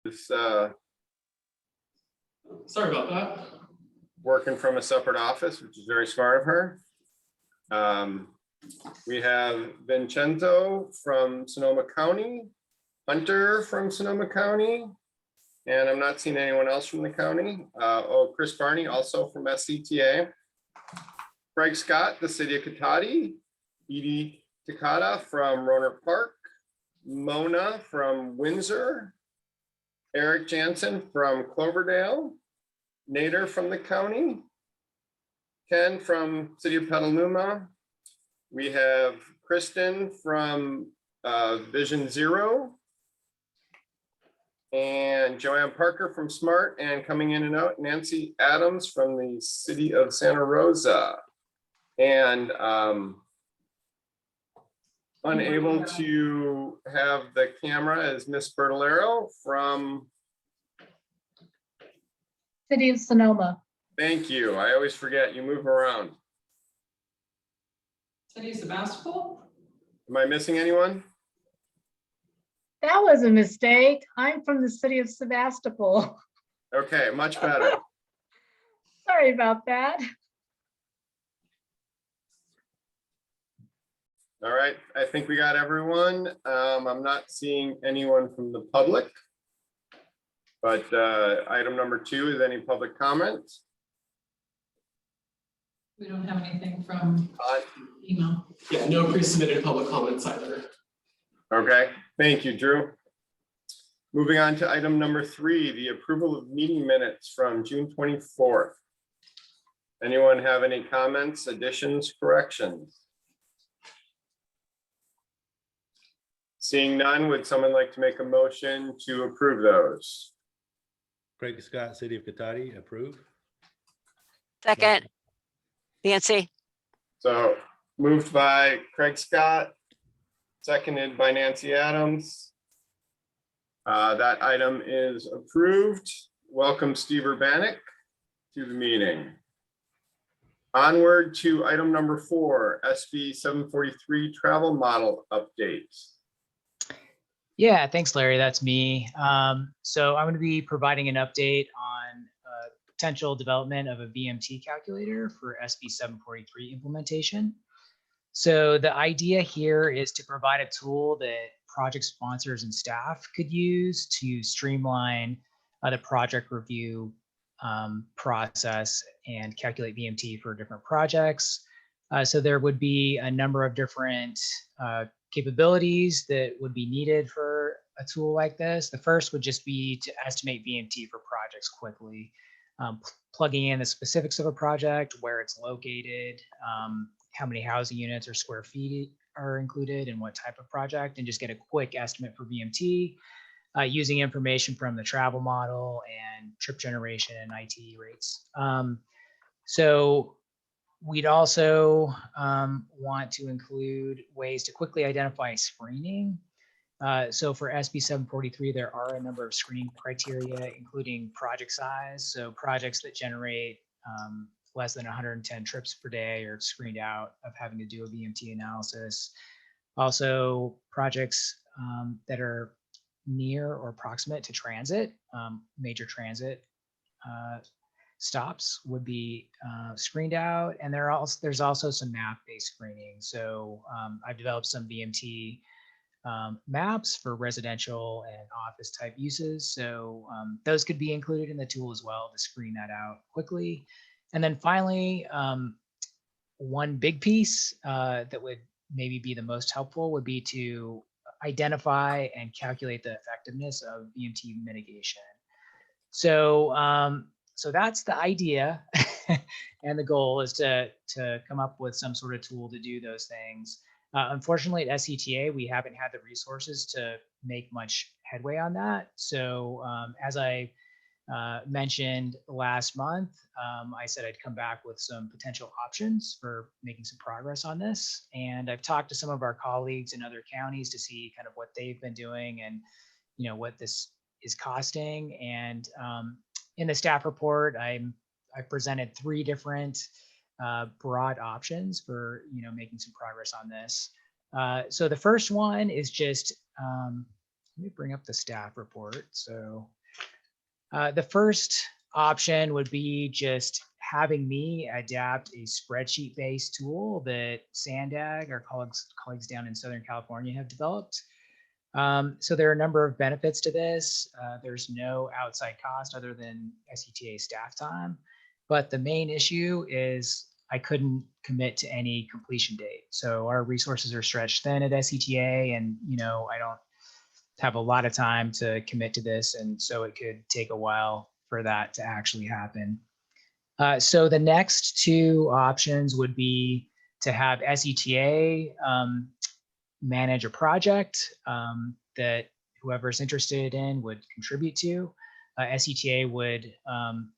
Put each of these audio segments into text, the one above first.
is Sorry about that. working from a separate office, which is very smart of her. We have Vincenzo from Sonoma County, Hunter from Sonoma County, and I'm not seeing anyone else from the county. Chris Barney, also from SCTA. Craig Scott, the city of Cotati. Edie Takata from Rohnert Park. Mona from Windsor. Eric Jansen from Cloverdale. Nader from the county. Ken from city of Petaluma. We have Kristen from Vision Zero. And Joanne Parker from SMART, and coming in and out, Nancy Adams from the city of Santa Rosa. And unable to have the camera is Miss Bertolero from City of Sonoma. Thank you. I always forget, you move around. City of Sebastopol? Am I missing anyone? That was a mistake. I'm from the city of Sebastopol. Okay, much better. Sorry about that. All right, I think we got everyone. I'm not seeing anyone from the public. But item number 2 is any public comments? We don't have anything from email. Yeah, no pre-submitted public comments either. Okay, thank you, Drew. Moving on to item number 3, the approval of meeting minutes from June 24th. Anyone have any comments, additions, corrections? Seeing none, would someone like to make a motion to approve those? Craig Scott, City of Cotati, approve. Second, Nancy. So moved by Craig Scott, seconded by Nancy Adams. That item is approved. Welcome Steve Urbanek to the meeting. Onward to item number 4, SB 743 travel model updates. Yeah, thanks, Larry. That's me. So I'm going to be providing an update on potential development of a VMT calculator for SB 743 implementation. So the idea here is to provide a tool that project sponsors and staff could use to streamline the project review process and calculate VMT for different projects. So there would be a number of different capabilities that would be needed for a tool like this. The first would just be to estimate VMT for projects quickly, plugging in the specifics of a project, where it's located, how many housing units or square feet are included and what type of project, and just get a quick estimate for VMT using information from the travel model and trip generation and ITE rates. So we'd also want to include ways to quickly identify screening. So for SB 743, there are a number of screening criteria, including project size. So projects that generate less than 110 trips per day are screened out of having to do a VMT analysis. Also, projects that are near or proximate to transit, major transit stops would be screened out. And there's also some map-based screening. So I've developed some VMT maps for residential and office type uses. So those could be included in the tool as well to screen that out quickly. And then finally, one big piece that would maybe be the most helpful would be to identify and calculate the effectiveness of VMT mitigation. So so that's the idea. And the goal is to come up with some sort of tool to do those things. Unfortunately, at SCTA, we haven't had the resources to make much headway on that. So as I mentioned last month, I said I'd come back with some potential options for making some progress on this. And I've talked to some of our colleagues in other counties to see kind of what they've been doing and what this is costing. And in the staff report, I presented 3 different broad options for making some progress on this. So the first one is just let me bring up the staff report. So The first option would be just having me adapt a spreadsheet-based tool that Sandag, our colleagues down in Southern California, have developed. So there are a number of benefits to this. There's no outside cost other than SCTA staff time. But the main issue is I couldn't commit to any completion date. So our resources are stretched thin at SCTA, and I don't have a lot of time to commit to this, and so it could take a while for that to actually happen. So the next two options would be to have SCTA manage a project that whoever's interested in would contribute to. SCTA would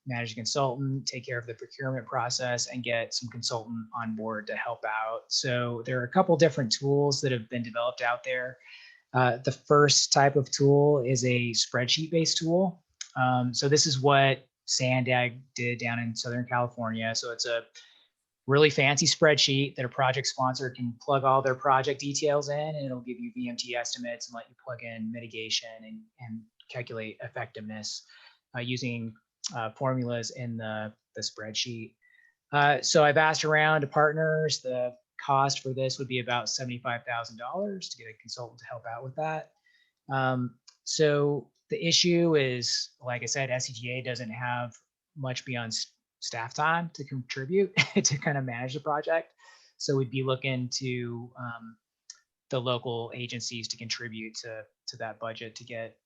manage a consultant, take care of the procurement process, and get some consultant on board to help out. So there are a couple different tools that have been developed out there. The first type of tool is a spreadsheet-based tool. So this is what Sandag did down in Southern California. So it's a really fancy spreadsheet that a project sponsor can plug all their project details in, and it'll give you VMT estimates and let you plug in mitigation and calculate effectiveness using formulas in the spreadsheet. So I've asked around to partners. The cost for this would be about $75,000 to get a consultant to help out with that. So the issue is, like I said, SCTA doesn't have much beyond staff time to contribute to kind of manage the project. So we'd be looking to the local agencies to contribute to that budget to get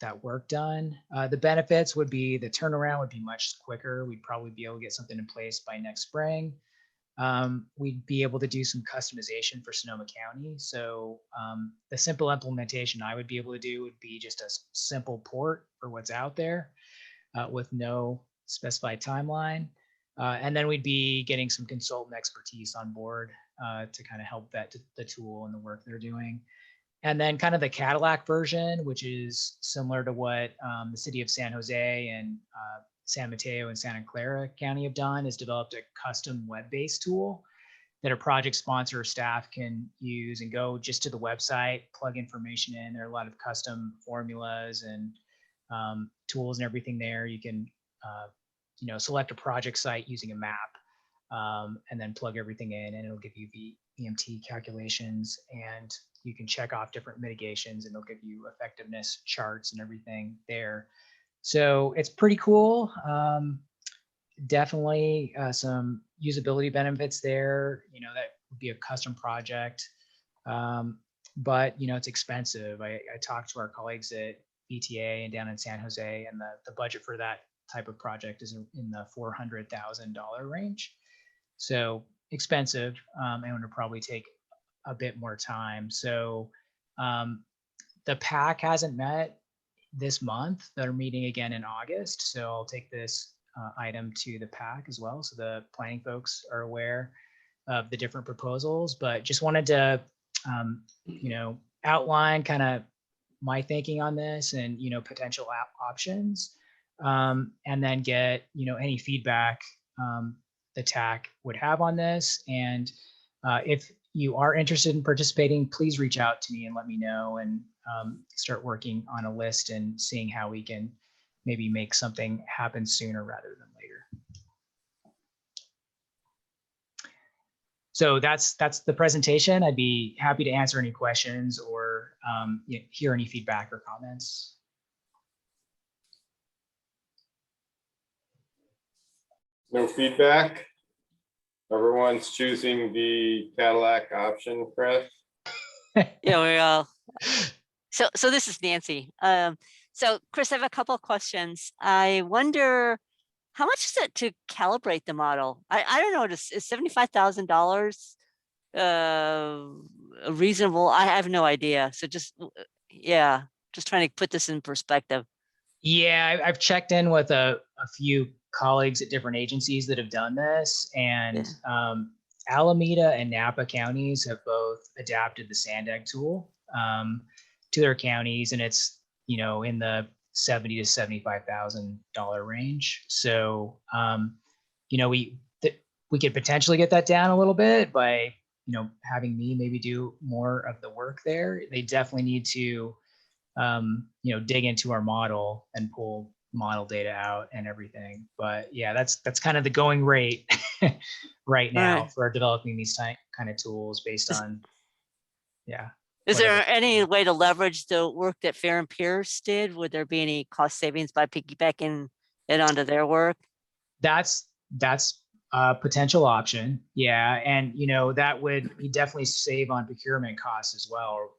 that work done. The benefits would be the turnaround would be much quicker. We'd probably be able to get something in place by next spring. We'd be able to do some customization for Sonoma County. So the simple implementation I would be able to do would be just a simple port for what's out there with no specified timeline. And then we'd be getting some consultant expertise on board to kind of help vet the tool and the work they're doing. And then kind of the Cadillac version, which is similar to what the city of San Jose and San Mateo and Santa Clara County have done, is developed a custom web-based tool that a project sponsor or staff can use and go just to the website, plug information in. There are a lot of custom formulas and tools and everything there. You can select a project site using a map and then plug everything in, and it'll give you VMT calculations, and you can check off different mitigations, and it'll give you effectiveness charts and everything there. So it's pretty cool. Definitely some usability benefits there. That would be a custom project, but it's expensive. I talked to our colleagues at VTA and down in San Jose, and the budget for that type of project is in the $400,000 range. So expensive, and would probably take a bit more time. So the PAC hasn't met this month. They're meeting again in August. So I'll take this item to the PAC as well, so the planning folks are aware of the different proposals. But just wanted to outline kind of my thinking on this and potential options, and then get any feedback the TAC would have on this. And if you are interested in participating, please reach out to me and let me know, and start working on a list and seeing how we can maybe make something happen sooner rather than later. So that's the presentation. I'd be happy to answer any questions or hear any feedback or comments. No feedback? Everyone's choosing the Cadillac option, Chris? Yeah, we're all. So this is Nancy. So Chris, I have a couple of questions. I wonder, how much is it to calibrate the model? I don't know, is $75,000 reasonable? I have no idea. So just trying to put this in perspective. Yeah, I've checked in with a few colleagues at different agencies that have done this, and Alameda and Napa counties have both adapted the Sandag tool to their counties, and it's in the $70,000 to $75,000 range. So we could potentially get that down a little bit by having me maybe do more of the work there. They definitely need to dig into our model and pull model data out and everything. But yeah, that's kind of the going rate right now Right. for developing these kind of tools based on, yeah. Is there whatever. any way to leverage the work that Fair and Pierce did? Would there be any cost savings by piggybacking it onto their work? That's a potential option. Yeah. And, that would definitely save on procurement costs as well.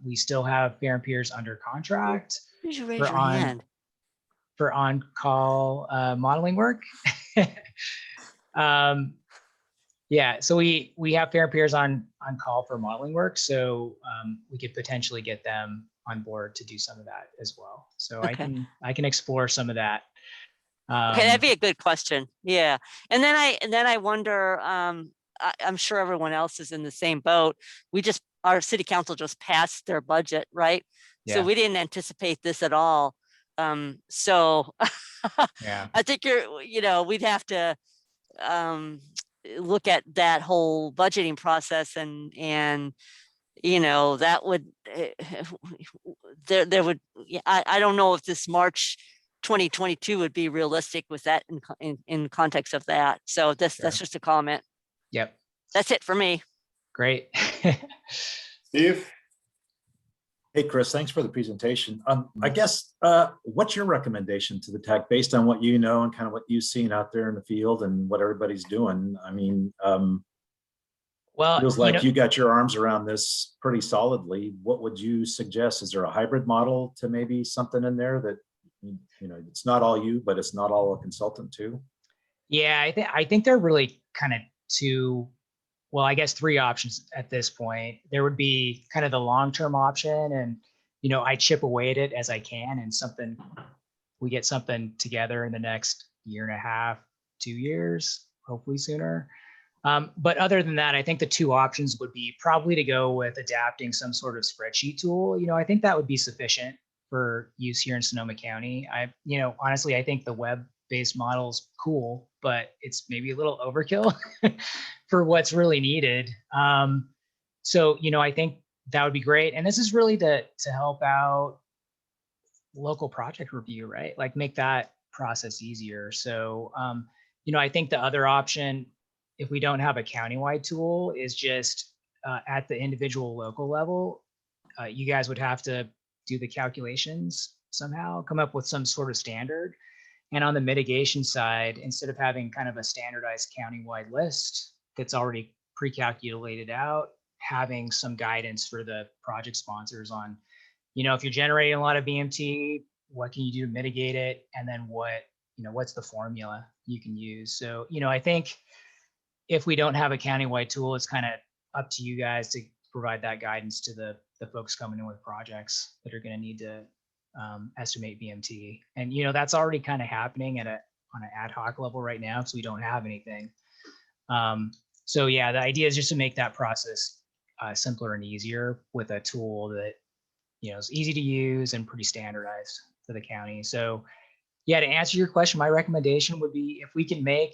We still have Fair and Pierce under contract Did you raise for your hand? for on-call modeling work. Yeah, so we have Fair and Pierce on call for modeling work, so we could potentially get them on board to do some of that as well. So Okay. I can explore some of that. Okay, that'd be a good question. Yeah. And then I wonder, I'm sure everyone else is in the same boat. Our city council just passed their budget, right? So Yeah. we didn't anticipate this at all. So Yeah. I think we'd have to look at that whole budgeting process and that would there would I don't know if this March 2022 would be realistic with that in context of that. So that's just a comment. Yep. That's it for me. Great. Steve? Hey, Chris, thanks for the presentation. I guess, what's your recommendation to the TAC based on what you know and kind of what you've seen out there in the field and what everybody's doing? I mean, Well, feels like you got your arms around this pretty solidly. What would you suggest? Is there a hybrid model to maybe something in there that, it's not all you, but it's not all a consultant too? Yeah, I think there are really kind of I guess three options at this point. There would be kind of the long-term option, and I chip away at it as I can, and we get something together in the next year and a half, 2 years, hopefully sooner. But other than that, I think the two options would be probably to go with adapting some sort of spreadsheet tool. I think that would be sufficient for use here in Sonoma County. Honestly, I think the web-based model's cool, but it's maybe a little overkill for what's really needed. So, I think that would be great. And this is really to help out local project review, right? Like make that process easier. So, I think the other option, if we don't have a countywide tool, is just at the individual local level, you guys would have to do the calculations somehow, come up with some sort of standard. And on the mitigation side, instead of having kind of a standardized countywide list that's already pre-calculated out, having some guidance for the project sponsors on, if you're generating a lot of VMT, what can you do to mitigate it? And then what's the formula you can use? So, I think if we don't have a countywide tool, it's kind of up to you guys to provide that guidance to the folks coming in with projects that are going to need to estimate VMT. And, that's already kind of happening on an ad hoc level right now, because we don't have anything. So yeah, the idea is just to make that process simpler and easier with a tool that, is easy to use and pretty standardized for the county. So yeah, to answer your question, my recommendation would be if we can make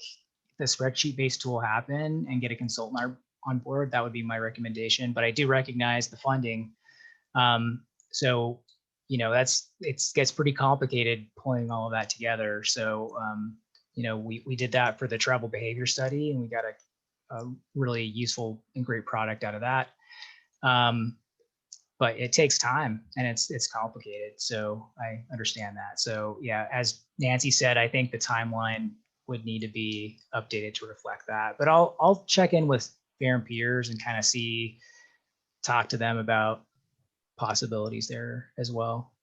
the spreadsheet-based tool happen and get a consultant on board, that would be my recommendation. But I do recognize the funding. So, it gets pretty complicated pulling all of that together. So, we did that for the travel behavior study, and we got a really useful and great product out of that. But it takes time and it's complicated. So I understand that. So yeah, as Nancy said, I think the timeline would need to be updated to reflect that. But I'll check in with Fair and Peers and kind of talk to them about possibilities there as well.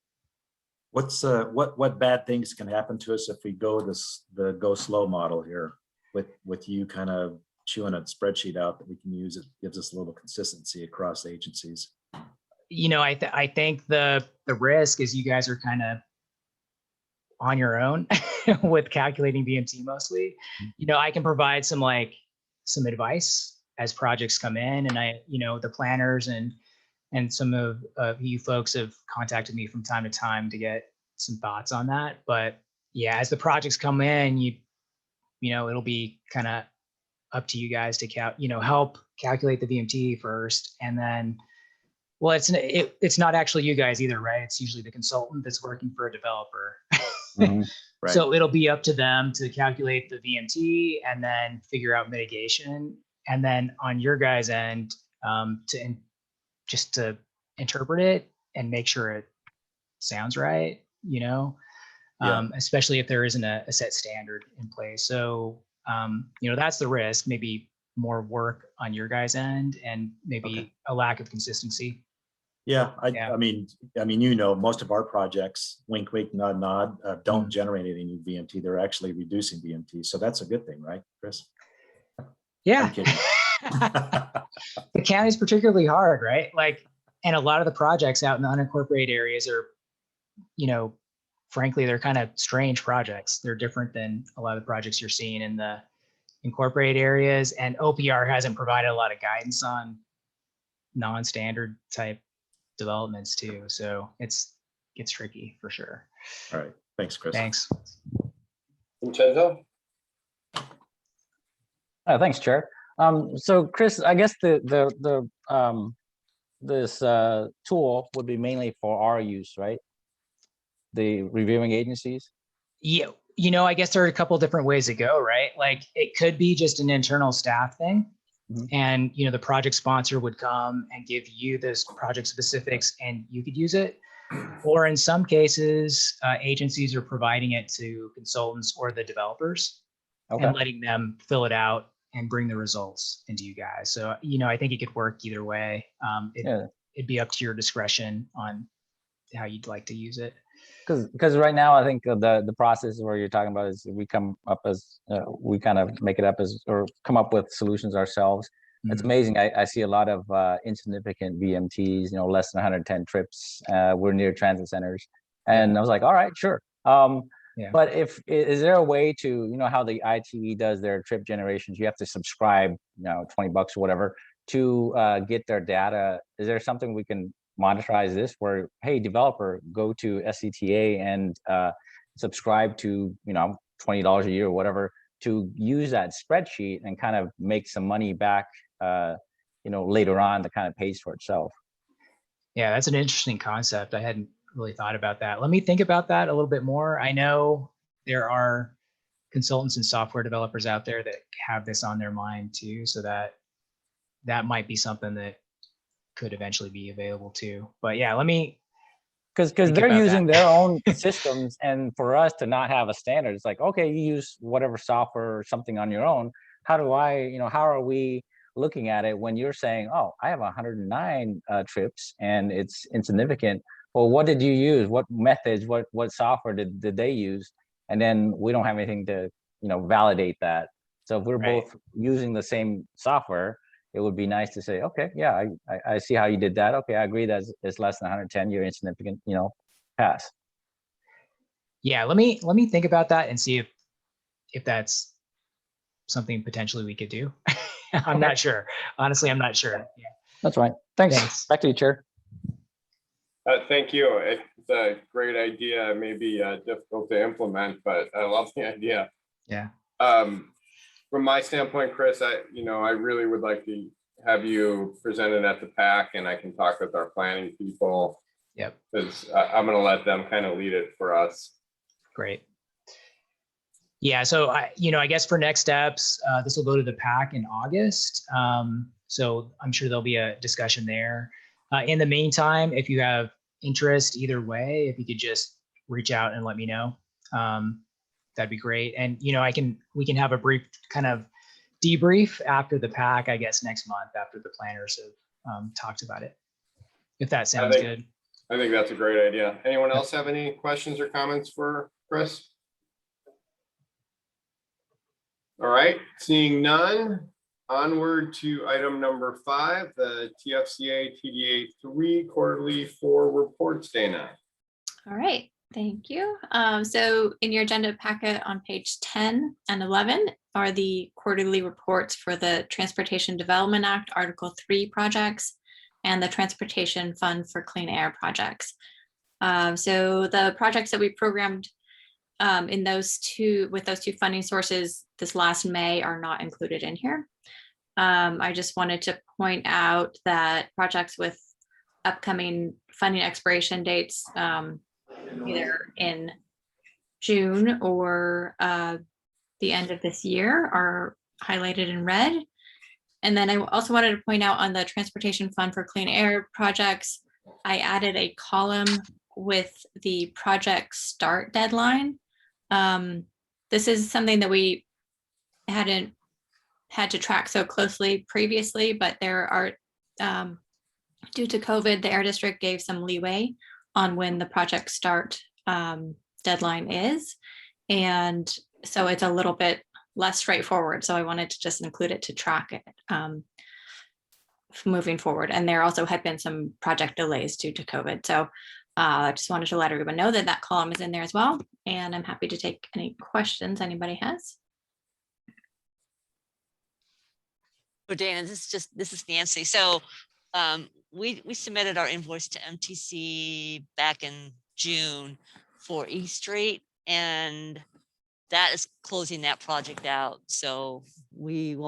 What's what bad things can happen to us if we go the go slow model here with you kind of chewing a spreadsheet out that we can use? It gives us a little consistency across agencies. I think the risk is you guys are kind of on your own with calculating VMT mostly. I can provide some advice as projects come in, and the planners and some of you folks have contacted me from time to time to get some thoughts on that. But yeah, as the projects come in, it'll be kind of up to you guys to help calculate the VMT first, and then Well, it's not actually you guys either, right? It's usually the consultant that's working for a developer. Right. So it'll be up to them to calculate the VMT and then figure out mitigation. And then on your guys' end, just to interpret it and make sure it sounds right, especially if there isn't a set standard in place. So, that's the risk, maybe more work on your guys' end and maybe a lack of consistency. Yeah, I mean, most of our projects, wink, wink, nod, nod, don't generate any new VMT. They're actually reducing VMT. So that's a good thing, right, Chris? Yeah. I'm kidding. The county is particularly hard, right? And a lot of the projects out in the unincorporated areas are, frankly, they're kind of strange projects. They're different than a lot of the projects you're seeing in the incorporated areas. And OPR hasn't provided a lot of guidance on non-standard type developments too. So it's tricky for sure. All right. Thanks, Chris. Thanks. Vincenzo? Thanks, Chair. So Chris, I guess this tool would be mainly for our use, right? The reviewing agencies? Yeah, I guess there are a couple of different ways to go, right? It could be just an internal staff thing. And, the project sponsor would come and give you this project specifics and you could use it. Or in some cases, agencies are providing it to consultants or the developers and letting them fill it out and bring the results into you guys. So, I think it could work either way. It'd be up to your discretion on how you'd like to use it. Because right now, I think the process where you're talking about is we come up as we kind of make it up as or come up with solutions ourselves. It's amazing. I see a lot of insignificant VMTs, less than 110 trips. We're near transit centers, and I was like, all right, sure. But is there a way to, how the ITE does their trip generations? You have to subscribe, $20 or whatever to get their data. Is there something we can monetize this where, hey, developer, go to SCTA and subscribe to, $20 a year or whatever to use that spreadsheet and kind of make some money back, later on that kind of pays for itself? Yeah, that's an interesting concept. I hadn't really thought about that. Let me think about that a little bit more. I know there are consultants and software developers out there that have this on their mind too, so that might be something that could eventually be available too. But yeah, let me, because they're using their own systems, and for us to not have a standard, it's like, okay, you use whatever software or something on your own. How are we looking at it when you're saying, oh, I have 109 trips and it's insignificant? Well, what did you use? What methods, what software did they use? And then we don't have anything to, validate that. So if we're both using the same software, it would be nice to say, okay, yeah, I see how you did that. Okay, I agree that it's less than 110, you're insignificant, pass. Yeah, let me think about that and see if that's something potentially we could do. I'm not sure. Honestly, I'm not sure. Yeah. That's right. Thanks. Back to you, Chair. Thank you. It's a great idea. It may be difficult to implement, but I love the idea. Yeah. From my standpoint, Chris, I really would like to have you presented at the PAC, and I can talk with our planning people. Yep. Because I'm going to let them kind of lead it for us. Great. Yeah. So I guess for next steps, this will go to the PAC in August. So I'm sure there'll be a discussion there. In the meantime, if you have interest either way, if you could just reach out and let me know. That'd be great. And, we can have a brief kind of debrief after the PAC, I guess, next month after the planners have talked about it, if that sounds good. I think that's a great idea. Anyone else have any questions or comments for Chris? All right, seeing none, onward to item number 5, the TFCA TDA 3 quarterly 4 reports, Dana. All right. Thank you. So in your agenda packet on page 10 and 11 are the quarterly reports for the Transportation Development Act Article 3 projects and the Transportation Fund for Clean Air projects. So the projects that we programmed with those two funding sources this last May are not included in here. I just wanted to point out that projects with upcoming funding expiration dates, either in June or the end of this year, are highlighted in red. And then I also wanted to point out on the Transportation Fund for Clean Air projects, I added a column with the project start deadline. This is something that we hadn't had to track so closely previously, but there are, due to COVID, the Air District gave some leeway on when the project start deadline is. And so it's a little bit less straightforward. So I wanted to just include it to track it moving forward. And there also had been some project delays due to COVID. So I just wanted to let everyone know that that column is in there as well. And I'm happy to take any questions anybody has. So Dana, this is Nancy. So we submitted our invoice to MTC back in June for East Street, and that is closing that project out. So we've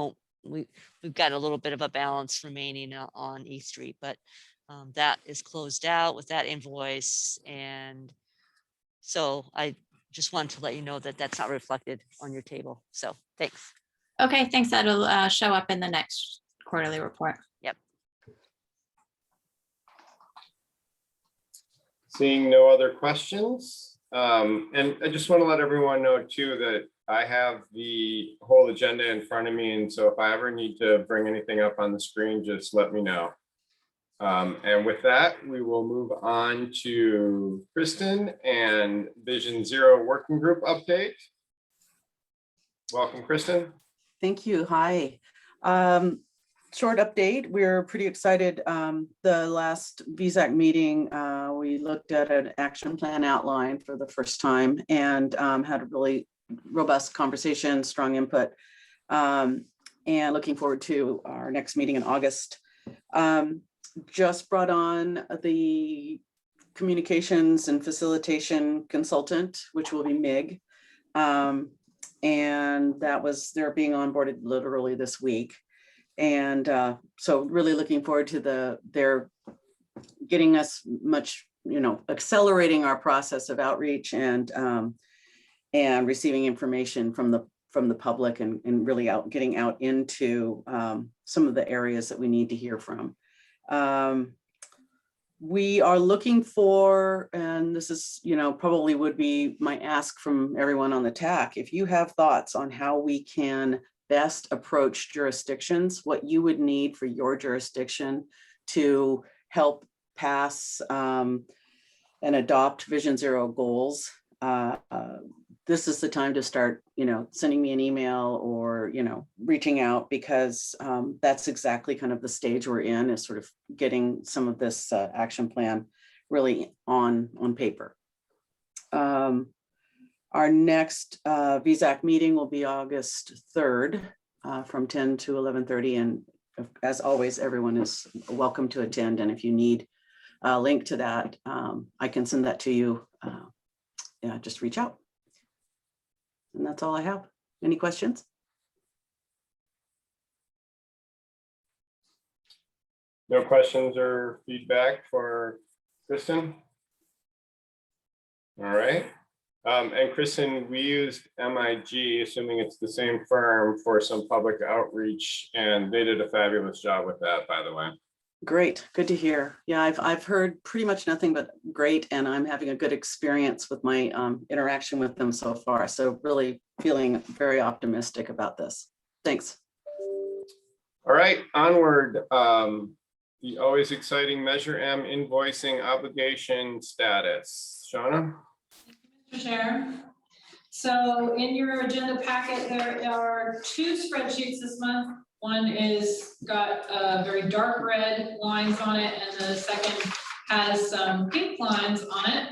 got a little bit of a balance remaining on East Street, but that is closed out with that invoice. And so I just wanted to let you know that that's not reflected on your table. So thanks. Okay, thanks. That'll show up in the next quarterly report. Yep. Seeing no other questions. And I just want to let everyone know too that I have the whole agenda in front of me. And so if I ever need to bring anything up on the screen, just let me know. And with that, we will move on to Kristen and Vision Zero Working Group update. Welcome, Kristen. Thank you. Hi. Short update. We're pretty excited. The last VSAC meeting, we looked at an action plan outline for the first time and had a really robust conversation, strong input, and looking forward to our next meeting in August. Just brought on the communications and facilitation consultant, which will be MIG. And they're being onboarded literally this week. And so really looking forward to they're getting us much, accelerating our process of outreach and receiving information from the public and really getting out into some of the areas that we need to hear from. We are looking for, and this is, probably would be my ask from everyone on the TAC, if you have thoughts on how we can best approach jurisdictions, what you would need for your jurisdiction to help pass and adopt Vision Zero goals. This is the time to start, sending me an email or, reaching out, because that's exactly kind of the stage we're in, is sort of getting some of this action plan really on paper. Our next VSAC meeting will be August 3rd from 10 to 11:30. And as always, everyone is welcome to attend. And if you need a link to that, I can send that to you. Yeah, just reach out. And that's all I have. Any questions? No questions or feedback for Kristen? All right. And Kristen, we used MIG, assuming it's the same firm, for some public outreach, and they did a fabulous job with that, by the way. Great, good to hear. Yeah, I've heard pretty much nothing but great, and I'm having a good experience with my interaction with them so far. So really feeling very optimistic about this. Thanks. All right, onward. The always exciting Measure M invoicing obligation status. Shauna? Mr. Chair. So in your agenda packet, there are two spreadsheets this month. One is got very dark red lines on it, and the second has some pink lines on it.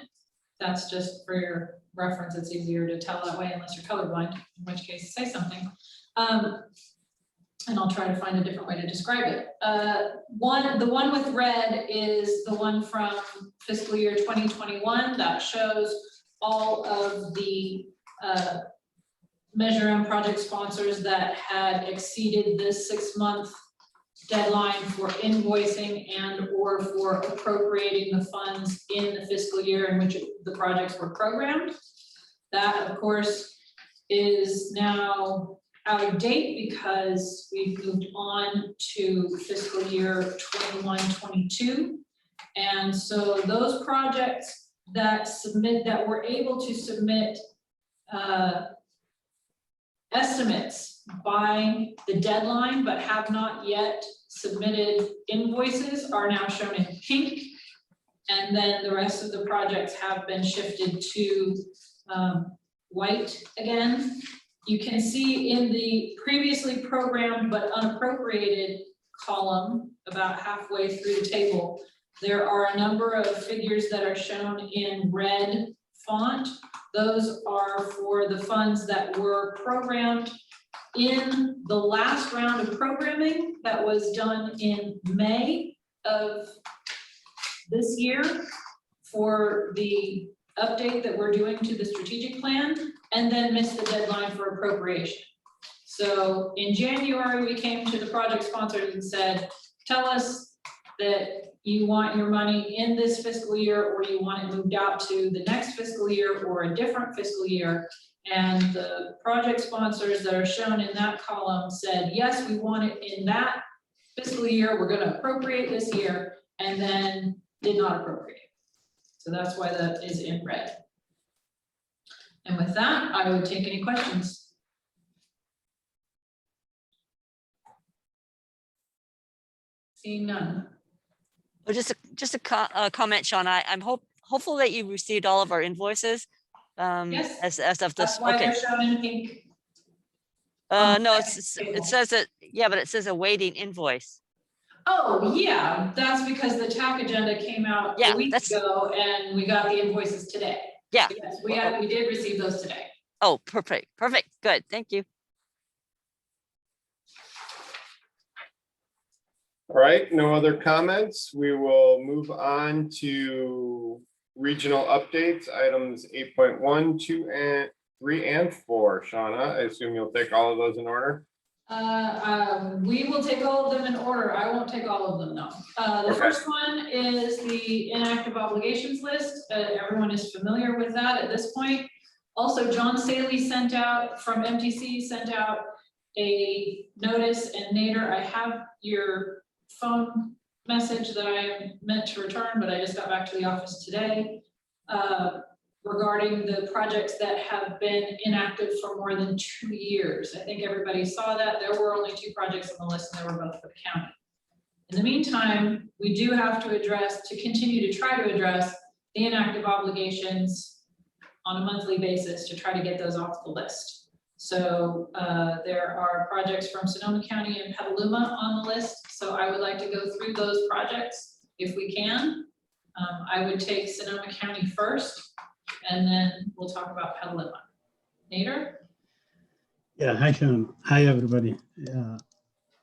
That's just for your reference. It's easier to tell that way unless you're colorblind, in which case say something. And I'll try to find a different way to describe it. The one with red is the one from fiscal year 2021 that shows all of the Measure M project sponsors that had exceeded this 6-month deadline for invoicing and or for appropriating the funds in the fiscal year in which the projects were programmed. That, of course, is now out of date because we've moved on to fiscal year 21-22. And so those projects that were able to submit estimates by the deadline but have not yet submitted invoices are now shown in pink. And then the rest of the projects have been shifted to white again. You can see in the previously programmed but unappropriated column, about halfway through the table, there are a number of figures that are shown in red font. Those are for the funds that were programmed in the last round of programming that was done in May of this year for the update that we're doing to the strategic plan, and then missed the deadline for appropriation. So in January, we came to the project sponsors and said, tell us that you want your money in this fiscal year, or you want it moved out to the next fiscal year or a different fiscal year. And the project sponsors that are shown in that column said, yes, we want it in that fiscal year. We're going to appropriate this year, and then did not appropriate. So that's why that is in red. And with that, I would take any questions. Seeing none. Well, just a comment, Sean. I'm hopeful that you received all of our invoices. Yes, as of this. that's why Okay. they're shown in pink. No, it says that, yeah, but it says awaiting invoice. Oh, yeah, that's because the TAC agenda came out Yeah, a week ago and we got the invoices today. Yeah. Yes, we did receive those today. Oh, perfect. Good. Thank you. All right, no other comments. We will move on to regional updates, items 8.1, 2, and 3, and 4. Shauna, I assume you'll take all of those in order? We will take all of them in order. I won't take all of them, no. The Okay. first one is the inactive obligations list. Everyone is familiar with that at this point. Also, John Saley sent out from MTC, sent out a notice, and Nader, I have your phone message that I meant to return, but I just got back to the office today regarding the projects that have been inactive for more than 2 years. I think everybody saw that. There were only 2 projects on the list, and they were both for the county. In the meantime, we do have to continue to try to address the inactive obligations on a monthly basis to try to get those off the list. So there are projects from Sonoma County and Petaluma on the list. So I would like to go through those projects if we can. I would take Sonoma County first, and then we'll talk about Petaluma. Nader? Yeah, hi Sean. Hi everybody.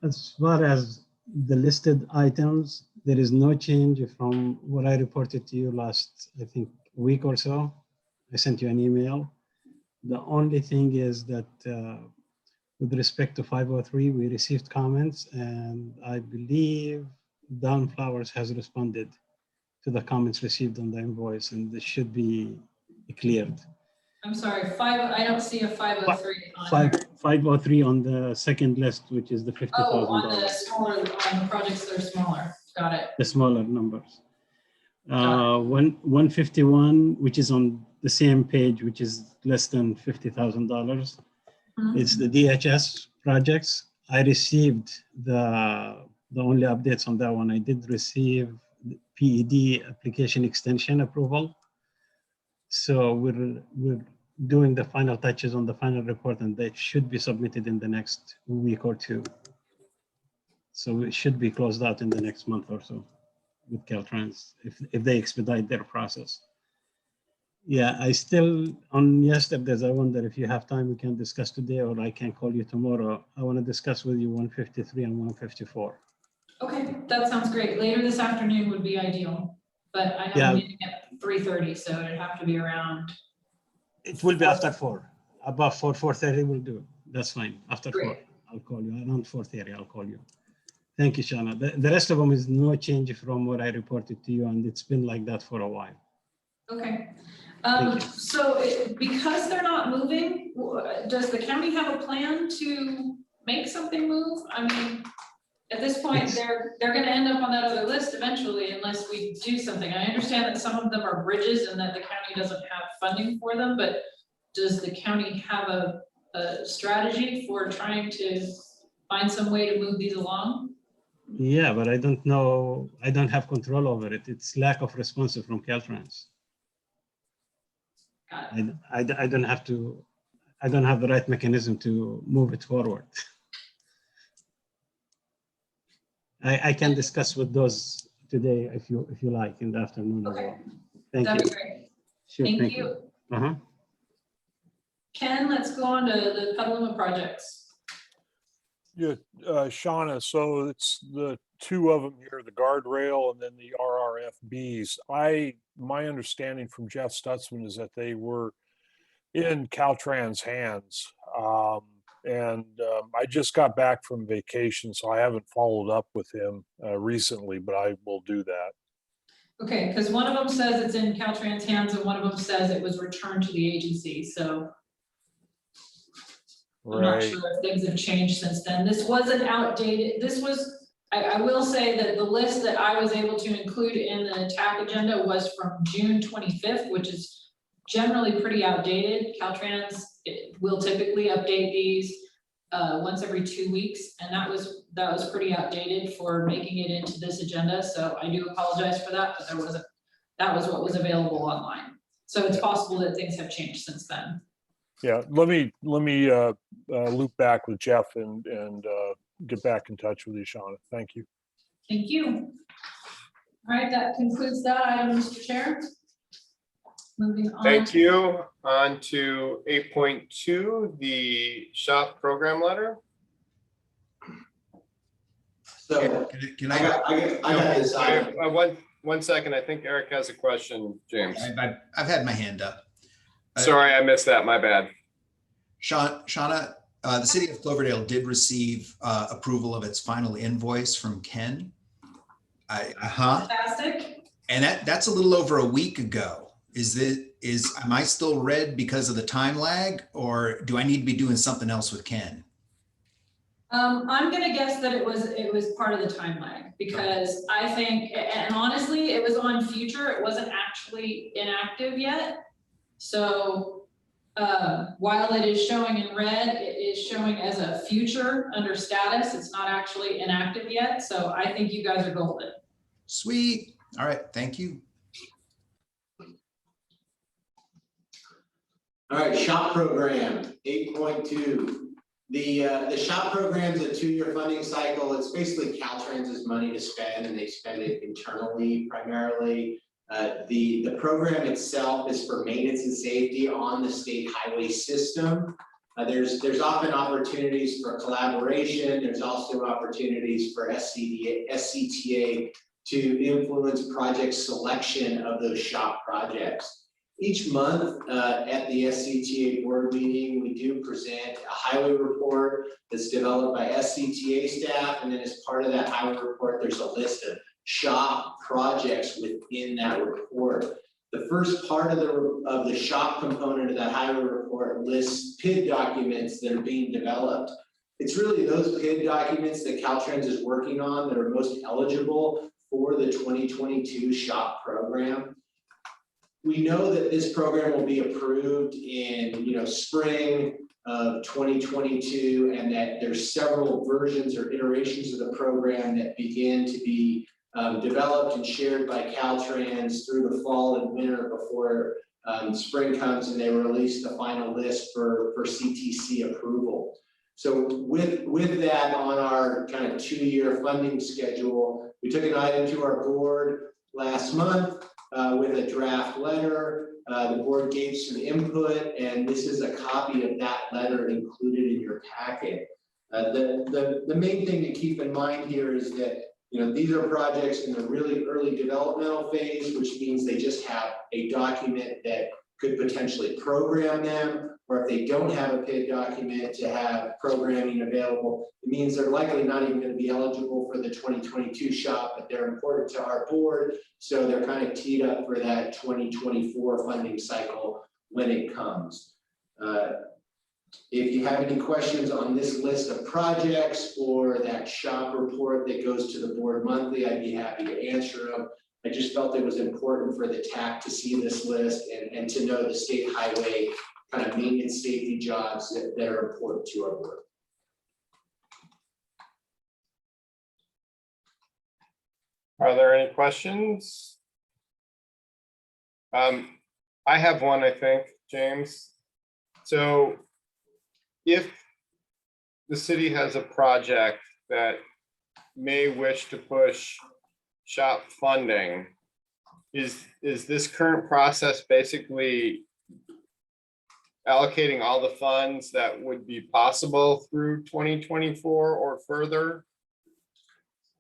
As far as the listed items, there is no change from what I reported to you last, I think, week or so. I sent you an email. The only thing is that with respect to 503, we received comments, and I believe Don Flowers has responded to the comments received on the invoice, and this should be cleared. I'm sorry, I don't see a 503 on here. 503 on the second list, which is the $50,000. Oh, on the projects that are smaller. Got it. The smaller numbers. 151, which is on the same page, which is less than $50,000. It's the DHS projects. I received the only updates on that one. I did receive the PED application extension approval. So we're doing the final touches on the final report, and that should be submitted in the next week or 2. So it should be closed out in the next month or so with Caltrans, if they expedite their process. Yeah, I still, on yesterday's, I wonder if you have time we can discuss today, or I can call you tomorrow. I want to discuss with you 153 and 154. Okay, that sounds great. Later this afternoon would be ideal, but I have a meeting at 3:30, so it'd have to be around. It will be after 4. Above 4:30 will do. That's fine. After Great. 4, I'll call you. Around 4:30, I'll call you. Thank you, Shauna. The rest of them is no change from what I reported to you, and it's been like that for a while. Okay. Thank you. So because they're not moving, does the county have a plan to make something move? I mean, at this point, they're gonna end up on that other list eventually unless we do something. I understand that some of them are bridges and that the county doesn't have funding for them, but does the county have a strategy for trying to find some way to move these along? Yeah, but I don't know. I don't have control over it. It's lack of responsive from Caltrans. I don't have to. I don't have the right mechanism to move it forward. I can discuss with those today if you like in the afternoon as well. Thank That'd you. be great. Sure, Thank you. Ken, let's go on to the Petaluma projects. Yeah, Shauna, so it's the two of them here, the guardrail and then the RRFBs. My understanding from Jeff Stutzman is that they were in Caltrans hands. I just got back from vacation, so I haven't followed up with him recently, but I will do that. Okay, because one of them says it's in Caltrans hands and one of them says it was returned to the agency, so. I'm not sure if things have changed since then. This wasn't outdated. This was, I will say that the list that I was able to include in the TAC agenda was from June 25th, which is generally pretty outdated. Caltrans will typically update these once every 2 weeks, and that was pretty outdated for making it into this agenda. So I do apologize for that, but that was what was available online. So it's possible that things have changed since then. Yeah, let me loop back with Jeff and get back in touch with you, Shauna. Thank you. Thank you. All right, that concludes that item, Mr. Chair. Moving on. Thank you. On to 8.2, the SHOPP program letter. So can I got this. One second. I think Eric has a question, James. I've had my hand up. Sorry, I missed that. My bad. Shauna, the city of Cloverdale did receive approval of its final invoice from Ken. Fantastic. And that's a little over a week ago. Am I still red because of the time lag, or do I need to be doing something else with Ken? I'm gonna guess that it was part of the time lag, because I think, and honestly, it was on future. It wasn't actually inactive yet. So while it is showing in red, it is showing as a future under status. It's not actually inactive yet. So I think you guys are golden. Sweet. All right. Thank you. All right, SHOPP program 8.2. The SHOPP program is a 2-year funding cycle. It's basically Caltrans' money to spend, and they spend it internally primarily. The program itself is for maintenance and safety on the state highway system. There's often opportunities for collaboration. There's also opportunities for SCTA to influence project selection of those SHOPP projects. Each month at the SCTA board meeting, we do present a highway report that's developed by SCTA staff, and then as part of that highway report, there's a list of SHOPP projects within that report. The first part of the SHOPP component of that highway report lists PID documents that are being developed. It's really those PID documents that Caltrans is working on that are most eligible for the 2022 SHOPP program. We know that this program will be approved in spring of 2022, and that there's several versions or iterations of the program that begin to be developed and shared by Caltrans through the fall and winter before spring comes and they release the final list for CTC approval. So with that on our kind of 2-year funding schedule, we took an item to our board last month with a draft letter. The board gave some input, and this is a copy of that letter included in your packet. The main thing to keep in mind here is that these are projects in the really early developmental phase, which means they just have a document that could potentially program them. or if they don't have a PID document, to have programming available. It means they're likely not even going to be eligible for the 2022 SHOPP, but they're important to our board. So they're kind of teed up for that 2024 funding cycle when it comes. If you have any questions on this list of projects or that SHOPP report that goes to the board monthly, I'd be happy to answer them. I just felt it was important for the TAC to see this list and to know the state highway kind of maintenance safety jobs that are important to our board. Are there any questions? I have one, I think, James. So if the city has a project that may wish to push SHOPP funding, is this current process basically allocating all the funds that would be possible through 2024 or further?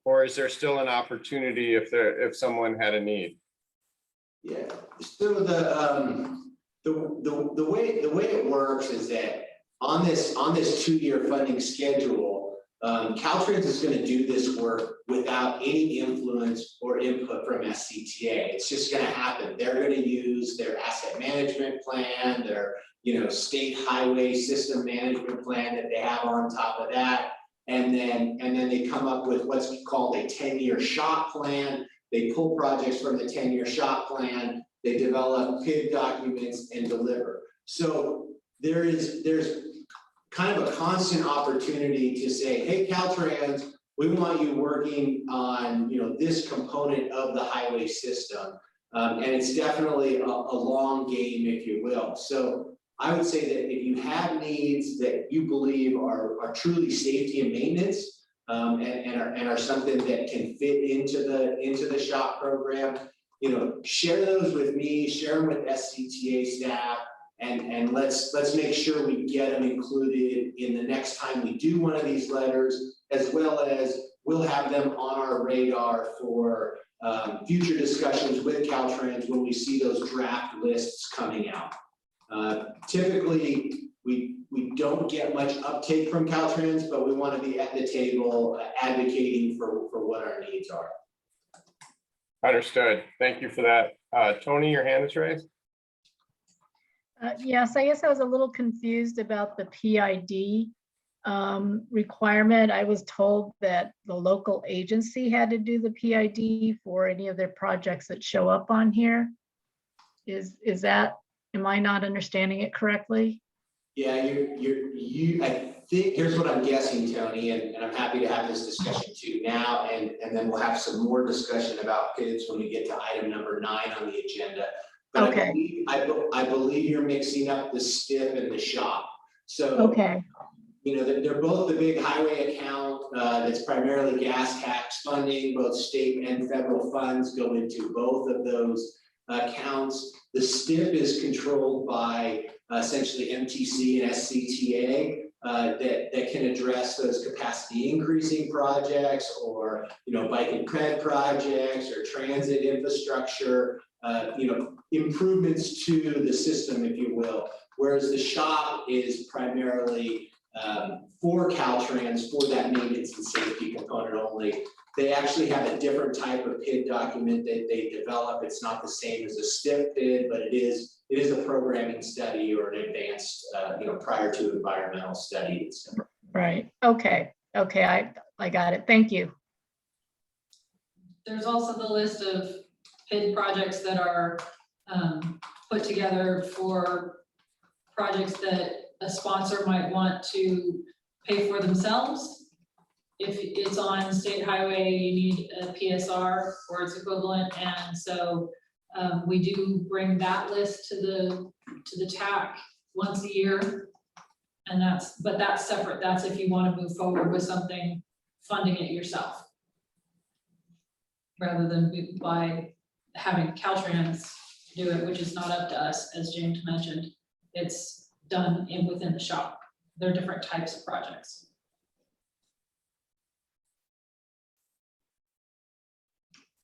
Or is there still an opportunity if someone had a need? Yeah, so the way it works is that on this 2-year funding schedule, Caltrans is going to do this work without any influence or input from SCTA. It's just going to happen. They're going to use their asset management plan, their state highway system management plan that they have on top of that, and then they come up with what's called a 10-year SHOPP plan. They pull projects from the 10-year SHOPP plan. They develop PID documents and deliver. So there's kind of a constant opportunity to say, hey, Caltrans, we want you working on this component of the highway system. And it's definitely a long game, if you will. So I would say that if you have needs that you believe are truly safety and maintenance, and are something that can fit into the SHOPP program, share those with me, share them with SCTA staff, and let's make sure we get them included in the next time we do one of these letters, as well as we'll have them on our radar for future discussions with Caltrans when we see those draft lists coming out. Typically, we don't get much uptake from Caltrans, but we want to be at the table advocating for what our needs are. Understood. Thank you for that. Tony, your hand is raised. Yes, I guess I was a little confused about the PID requirement. I was told that the local agency had to do the PID for any of their projects that show up on here. Is that, am I not understanding it correctly? Yeah, I think here's what I'm guessing, Tony, and I'm happy to have this discussion too now, and then we'll have some more discussion about PIDs when we get to item number 9 on the agenda. But okay. I believe you're mixing up the STIP and the SHOPP. So okay. They're both the big highway account that's primarily gas tax funding. Both state and federal funds go into both of those accounts. The STIP is controlled by essentially MTC and SCTA that can address those capacity increasing projects, or bike and cred projects, or transit infrastructure, improvements to the system, if you will. Whereas the SHOPP is primarily for Caltrans, for that maintenance and safety component only. They actually have a different type of PID document that they develop. It's not the same as a STIP PID, but it is a programming study or an advanced, prior to environmental study. Right. Okay. Okay. I got it. Thank you. There's also the list of PID projects that are put together for projects that a sponsor might want to pay for themselves. If it's on state highway, you need a PSR or its equivalent, and so we do bring that list to the TAC once a year, and that's separate. That's if you want to move forward with something, funding it yourself, rather than by having Caltrans do it, which is not up to us, as James mentioned. It's done within the SHOPP. They're different types of projects.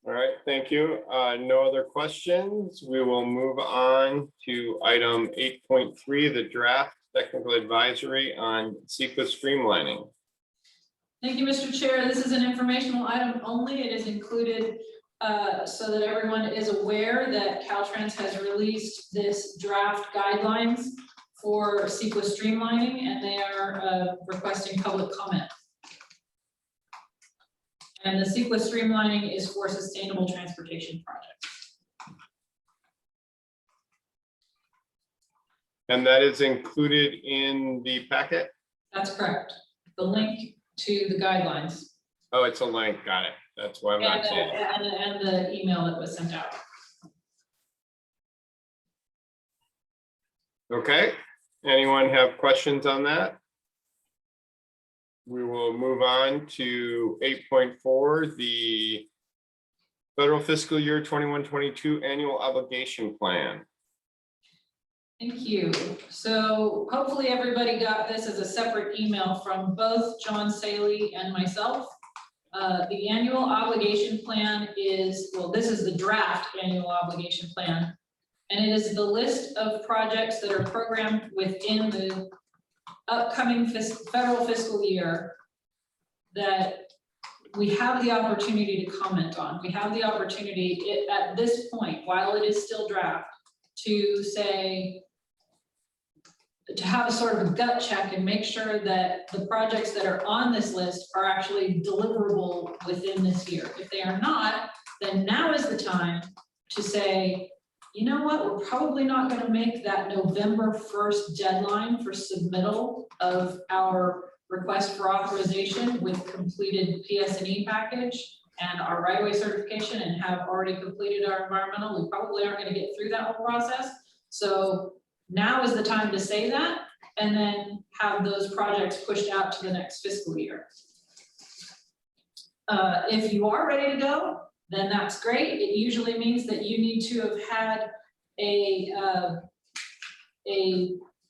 All right, thank you. No other questions. We will move on to item 8.3, the draft technical advisory on CEQA streamlining. Thank you, Mr. Chair. This is an informational item only. It is included so that everyone is aware that Caltrans has released this draft guidelines for CEQA streamlining, and they are requesting public comment. And the CEQA streamlining is for sustainable transportation projects. And that is included in the packet? That's correct. The link to the guidelines. Oh, it's a link. Got it. That's why I'm not seeing it. And the email that was sent out. Okay. Anyone have questions on that? We will move on to 8.4, the federal fiscal year 21-22 annual obligation plan. Thank you. So hopefully everybody got this as a separate email from both John Saley and myself. The annual obligation plan is, well, this is the draft annual obligation plan. And it is the list of projects that are programmed within the upcoming federal fiscal year that we have the opportunity to comment on. We have the opportunity at this point, while it is still draft, to say, to have a sort of a gut check and make sure that the projects that are on this list are actually deliverable within this year. If they are not, then now is the time to say, you know what, we're probably not going to make that November 1st deadline for submittal of our request for authorization with completed PS&E package and our right-of-way certification and have already completed our environmental. We probably aren't going to get through that whole process. So now is the time to say that and then have those projects pushed out to the next fiscal year. If you are ready to go, then that's great. It usually means that you need to have had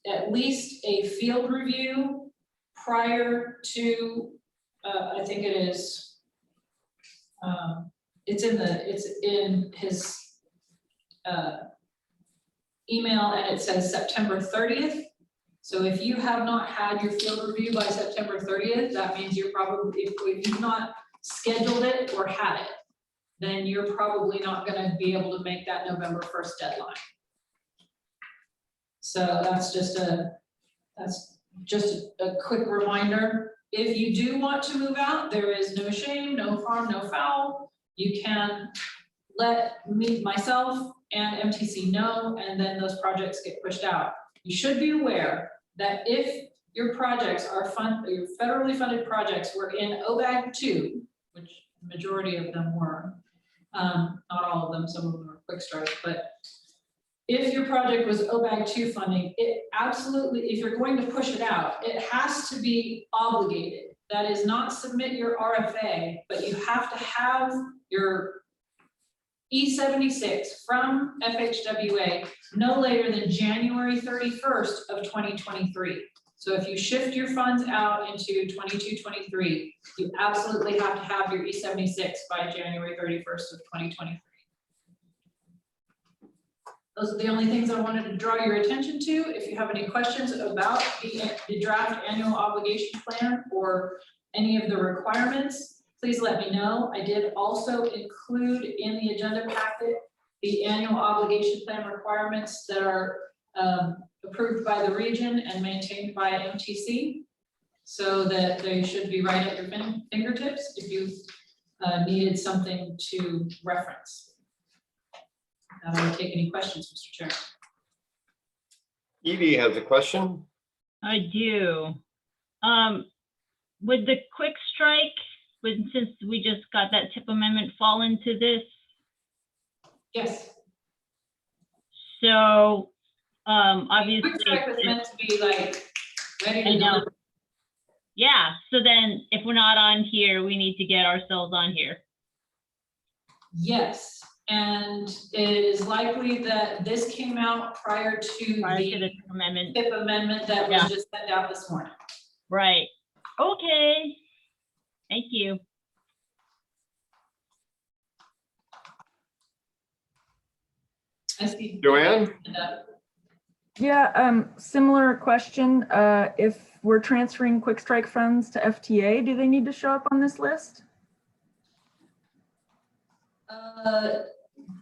at least a field review prior to, I think it is, it's in his email and it says September 30th. So if you have not had your field review by September 30th, that means you're probably, if you've not scheduled it or had it, then you're probably not going to be able to make that November 1st deadline. So that's just a quick reminder. If you do want to move out, there is no shame, no harm, no foul. You can let myself and MTC know, and then those projects get pushed out. You should be aware that if your projects are your federally funded projects were in OBAG 2, which the majority of them were, not all of them, some of them are quick strike, but if your project was OBAG 2 funding, it absolutely, if you're going to push it out, it has to be obligated. That is not submit your RFA, but you have to have your E76 from FHWA no later than January 31st of 2023. So if you shift your funds out into 22-23, you absolutely have to have your E76 by January 31st of 2023. Those are the only things I wanted to draw your attention to. If you have any questions about the draft annual obligation plan or any of the requirements, please let me know. I did also include in the agenda packet the annual obligation plan requirements that are approved by the region and maintained by MTC, so that they should be right at your fingertips if you needed something to reference. I don't take any questions, Mr. Chair. Edie has a question. I do. Would the quick strike, since we just got that tip amendment, fall into this? Yes. So obviously quick strike was meant to be like ready to go. Yeah. So then if we're not on here, we need to get ourselves on here. Yes. And it is likely that this came out prior to the tip amendment that was just sent out this morning. Right. Okay. Thank you. I see. Joanne? Yeah, similar question. If we're transferring quick strike funds to FTA, do they need to show up on this list?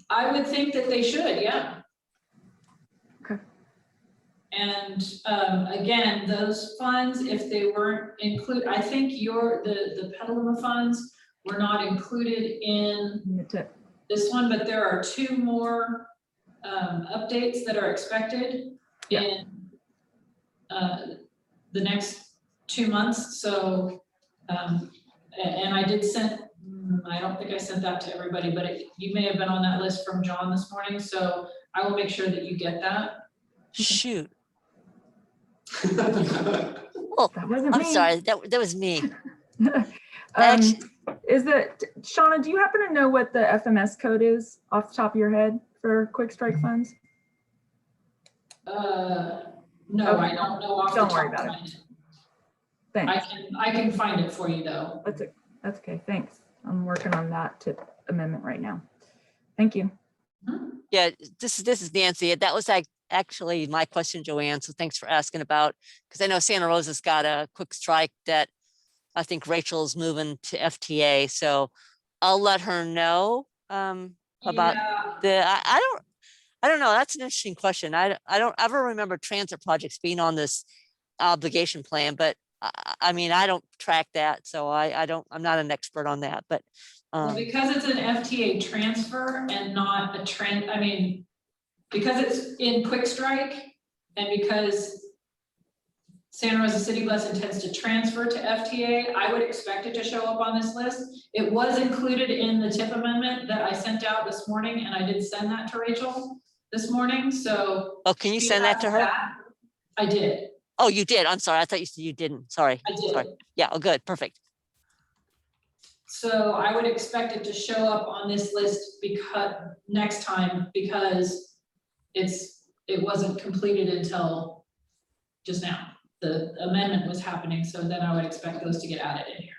I would think that they should, yeah. Okay. And again, those funds, if they weren't included, I think the Petaluma funds were not included in this one, but there are 2 more updates that are expected in the next 2 months. So, and I did send, I don't think I sent that to everybody, but you may have been on that list from John this morning. So I will make sure that you get that. Shoot. Oh, That wasn't I'm me. sorry. That was me. Is it, Shauna, do you happen to know what the FMS code is off the top of your head for quick strike funds? No, Okay. I don't know off the Don't top worry of about my it. head. Thanks. I can find it for you though. That's okay. Thanks. I'm working on that tip amendment right now. Thank you. Yeah, this is Nancy. That was actually my question, Joanne. So thanks for asking about, because I know Santa Rosa's got a quick strike that I think Rachel's moving to FTA. So I'll let her know about I don't know. That's an interesting question. I don't ever remember transit projects being on this obligation plan, but I mean, I don't track that. So I'm not an expert on that, but. Well, because it's an FTA transfer and not a because it's in quick strike and because Santa Rosa City Bus intends to transfer to FTA, I would expect it to show up on this list. It was included in the TIP amendment that I sent out this morning, and I did send that to Rachel this morning, so. Oh, can you send that to her? I did. Oh, you did. I'm sorry. I thought you said you didn't. Sorry. I did. Sorry. Yeah. Oh, good. Perfect. So I would expect it to show up on this list because next time, because it wasn't completed until just now. The amendment was happening, so then I would expect those to get added in here.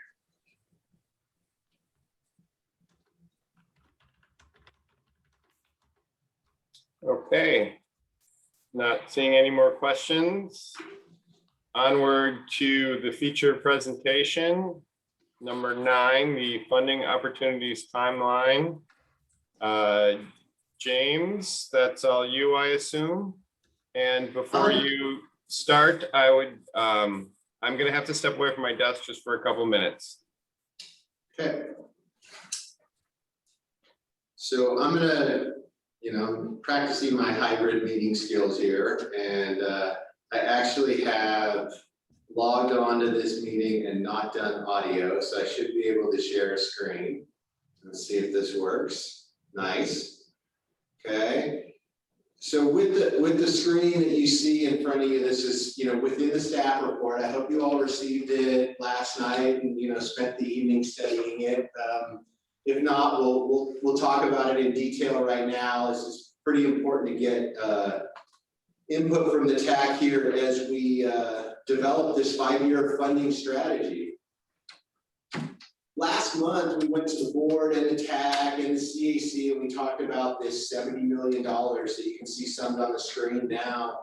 Okay. Not seeing any more questions. Onward to the feature presentation. Number 9, the funding opportunities timeline. James, that's all you, I assume. And before you start, I'm gonna have to step away from my desk just for a couple minutes. Okay. So I'm gonna, practicing my hybrid meeting skills here, and I actually have logged on to this meeting and not done audio, so I should be able to share a screen. Let's see if this works. Nice. Okay. So with the screen that you see in front of you, this is within the staff report. I hope you all received it last night and spent the evening studying it. If not, we'll talk about it in detail right now. This is pretty important to get input from the TAC here as we develop this 5-year funding strategy. Last month, we went to the board and the TAC and the CAC, and we talked about this $70 million that you can see summed on the screen now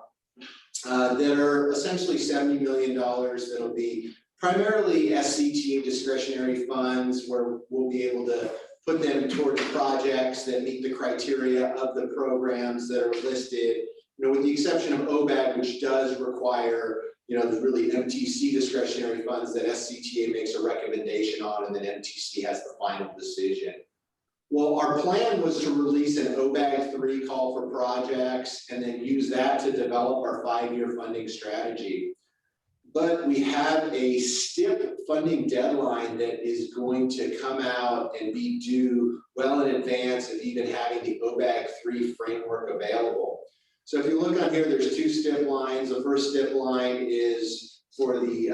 that are essentially $70 million that'll be primarily SCTA discretionary funds where we'll be able to put them towards projects that meet the criteria of the programs that are listed, with the exception of OBAG, which does require there's really MTC discretionary funds that SCTA makes a recommendation on, and then MTC has the final decision. Well, our plan was to release an OBAG 3 call for projects and then use that to develop our 5-year funding strategy. But we have a STIP funding deadline that is going to come out and be due well in advance of even having the OBAG 3 framework available. So if you look on here, there's 2 STIP lines. The first STIP line is for the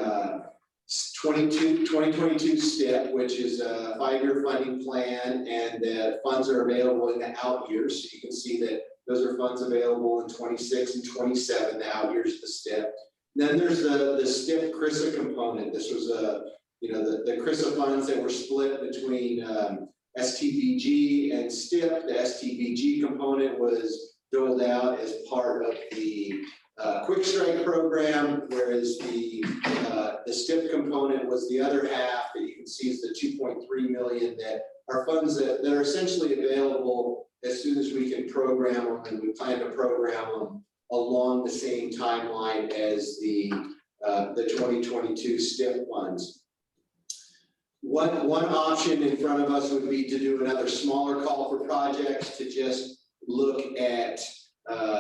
2022 STIP, which is a 5-year funding plan, and the funds are available in the out years. So you can see that those are funds available in 26 and 27, the out years of the STIP. Then there's the STIP CRISA component. This was the CRISA funds that were split between STBG and STIP. The STBG component was doled out as part of the Quick Strike program, whereas the STIP component was the other half that you can see is the 2.3 million that are funds that are essentially available as soon as we can program them, and we plan to program them along the same timeline as the 2022 STIP funds. One option in front of us would be to do another smaller call for projects, to just look at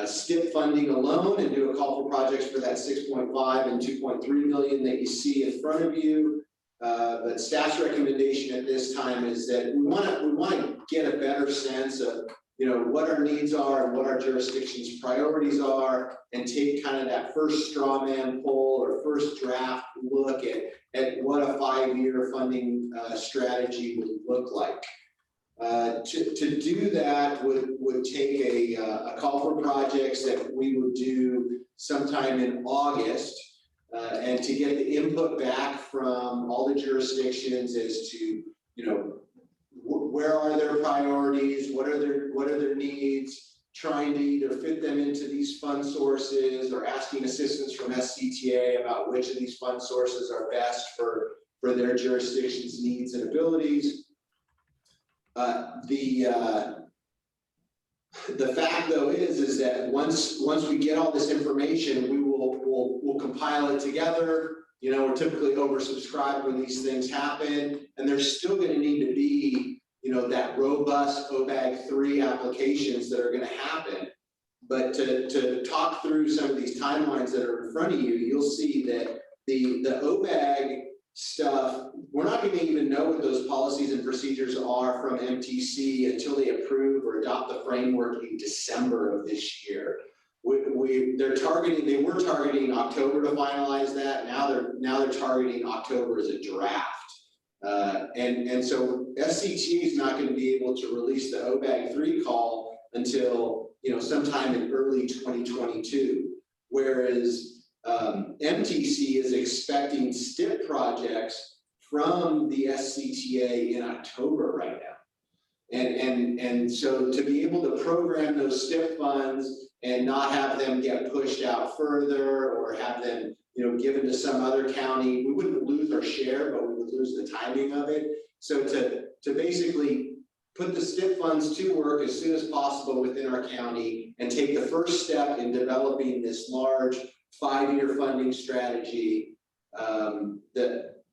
STIP funding alone and do a call for projects for that 6.5 and 2.3 million that you see in front of you. But staff's recommendation at this time is that we want to get a better sense of, you know, what our needs are and what our jurisdiction's priorities are, and take kind of that first straw man poll or first draft look at what a 5-year funding strategy would look like. To do that would take a call for projects that we would do sometime in August, and to get the input back from all the jurisdictions as to, you know, where are their priorities, what are their needs, trying to either fit them into these fund sources or asking assistance from SCTA about which of these fund sources are best for their jurisdiction's needs and abilities. The fact though is that once we get all this information, we'll compile it together. You know, we're typically oversubscribed when these things happen, and there's still going to need to be, you know, that robust OBAG 3 applications that are going to happen. But to talk through some of these timelines that are in front of you, you'll see that the OBAG stuff, we're not going to even know what those policies and procedures are from MTC until they approve or adopt the framework in December of this year. They were targeting October to finalize that. Now they're targeting October as a draft. And so SCTA is not going to be able to release the OBAG 3 call until, you know, sometime in early 2022, whereas MTC is expecting STIP projects from the SCTA in October right now. And so to be able to program those STIP funds and not have them get pushed out further or have them, you know, given to some other county, we wouldn't lose our share, but we would lose the timing of it. So to basically put the STIP funds to work as soon as possible within our county and take the first step in developing this large 5-year funding strategy,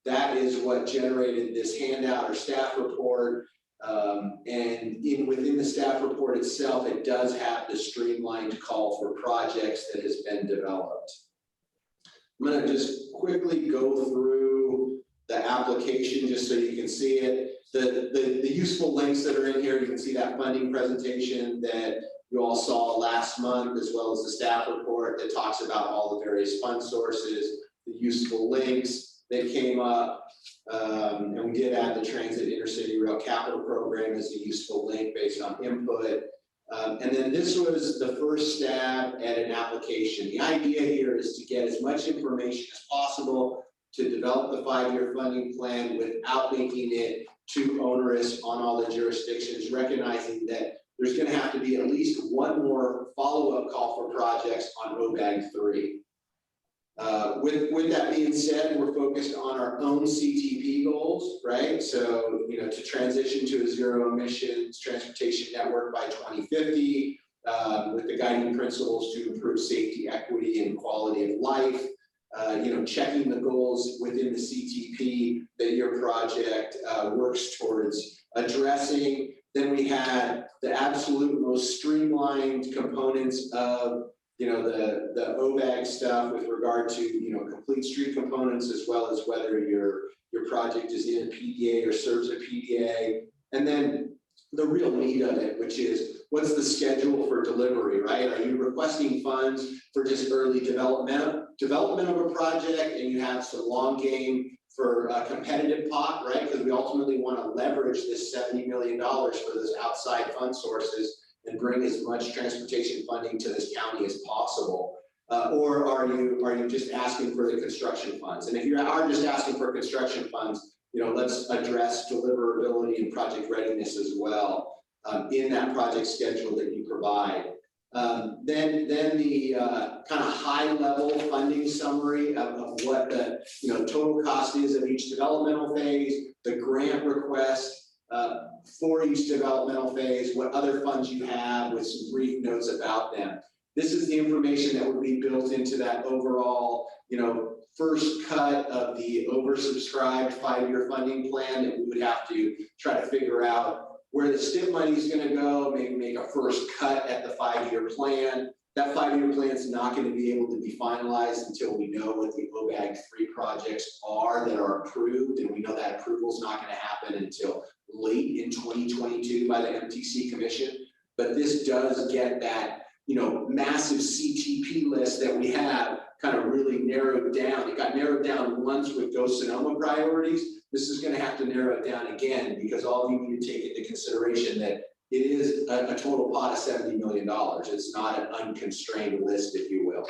that is what generated this handout or staff report. And within the staff report itself, it does have the streamlined call for projects that has been developed. I'm going to just quickly go through the application just so you can see it. The useful links that are in here, you can see that funding presentation that you all saw last month, as well as the staff report that talks about all the various fund sources, the useful links that came up. And we did add the Transit Intercity Rail Capital Program as a useful link based on input. And then this was the first stab at an application. The idea here is to get as much information as possible to develop the 5-year funding plan without making it too onerous on all the jurisdictions, recognizing that there's going to have to be at least one more follow-up call for projects on OBAG 3. With that being said, we're focused on our own CTP goals, right? So, you know, to transition to a zero emissions transportation network by 2050, with the guiding principles to improve safety, equity, and quality of life. You know, checking the goals within the CTP that your project works towards addressing. Then we had the absolute most streamlined components of, you know, the OBAG stuff with regard to, you know, complete street components, as well as whether your project is in a PDA or serves a PDA. And then the real meat of it, which is what's the schedule for delivery, right? Are you requesting funds for just early development of a project, and you have some long game for a competitive pot, right? Because we ultimately want to leverage this $70 million for those outside fund sources and bring as much transportation funding to this county as possible. Or are you just asking for the construction funds? And if you are just asking for construction funds, you know, let's address deliverability and project readiness as well in that project schedule that you provide. Then the kind of high level funding summary of what the total cost is of each developmental phase, the grant request for each developmental phase, what other funds you have with some brief notes about them. This is the information that would be built into that overall, first cut of the oversubscribed 5-year funding plan that we would have to try to figure out where the STIP money is going to go, maybe make a first cut at the 5-year plan. That 5-year plan is not going to be able to be finalized until we know what the OBAG 3 projects are that are approved, and we know that approval is not going to happen until late in 2022 by the MTC Commission. But this does get that massive CTP list that we have kind of really narrowed down. It got narrowed down once with Go Sonoma priorities. This is going to have to narrow it down again, because all of you need to take into consideration that it is a total pot of $70 million. It's not an unconstrained list, if you will.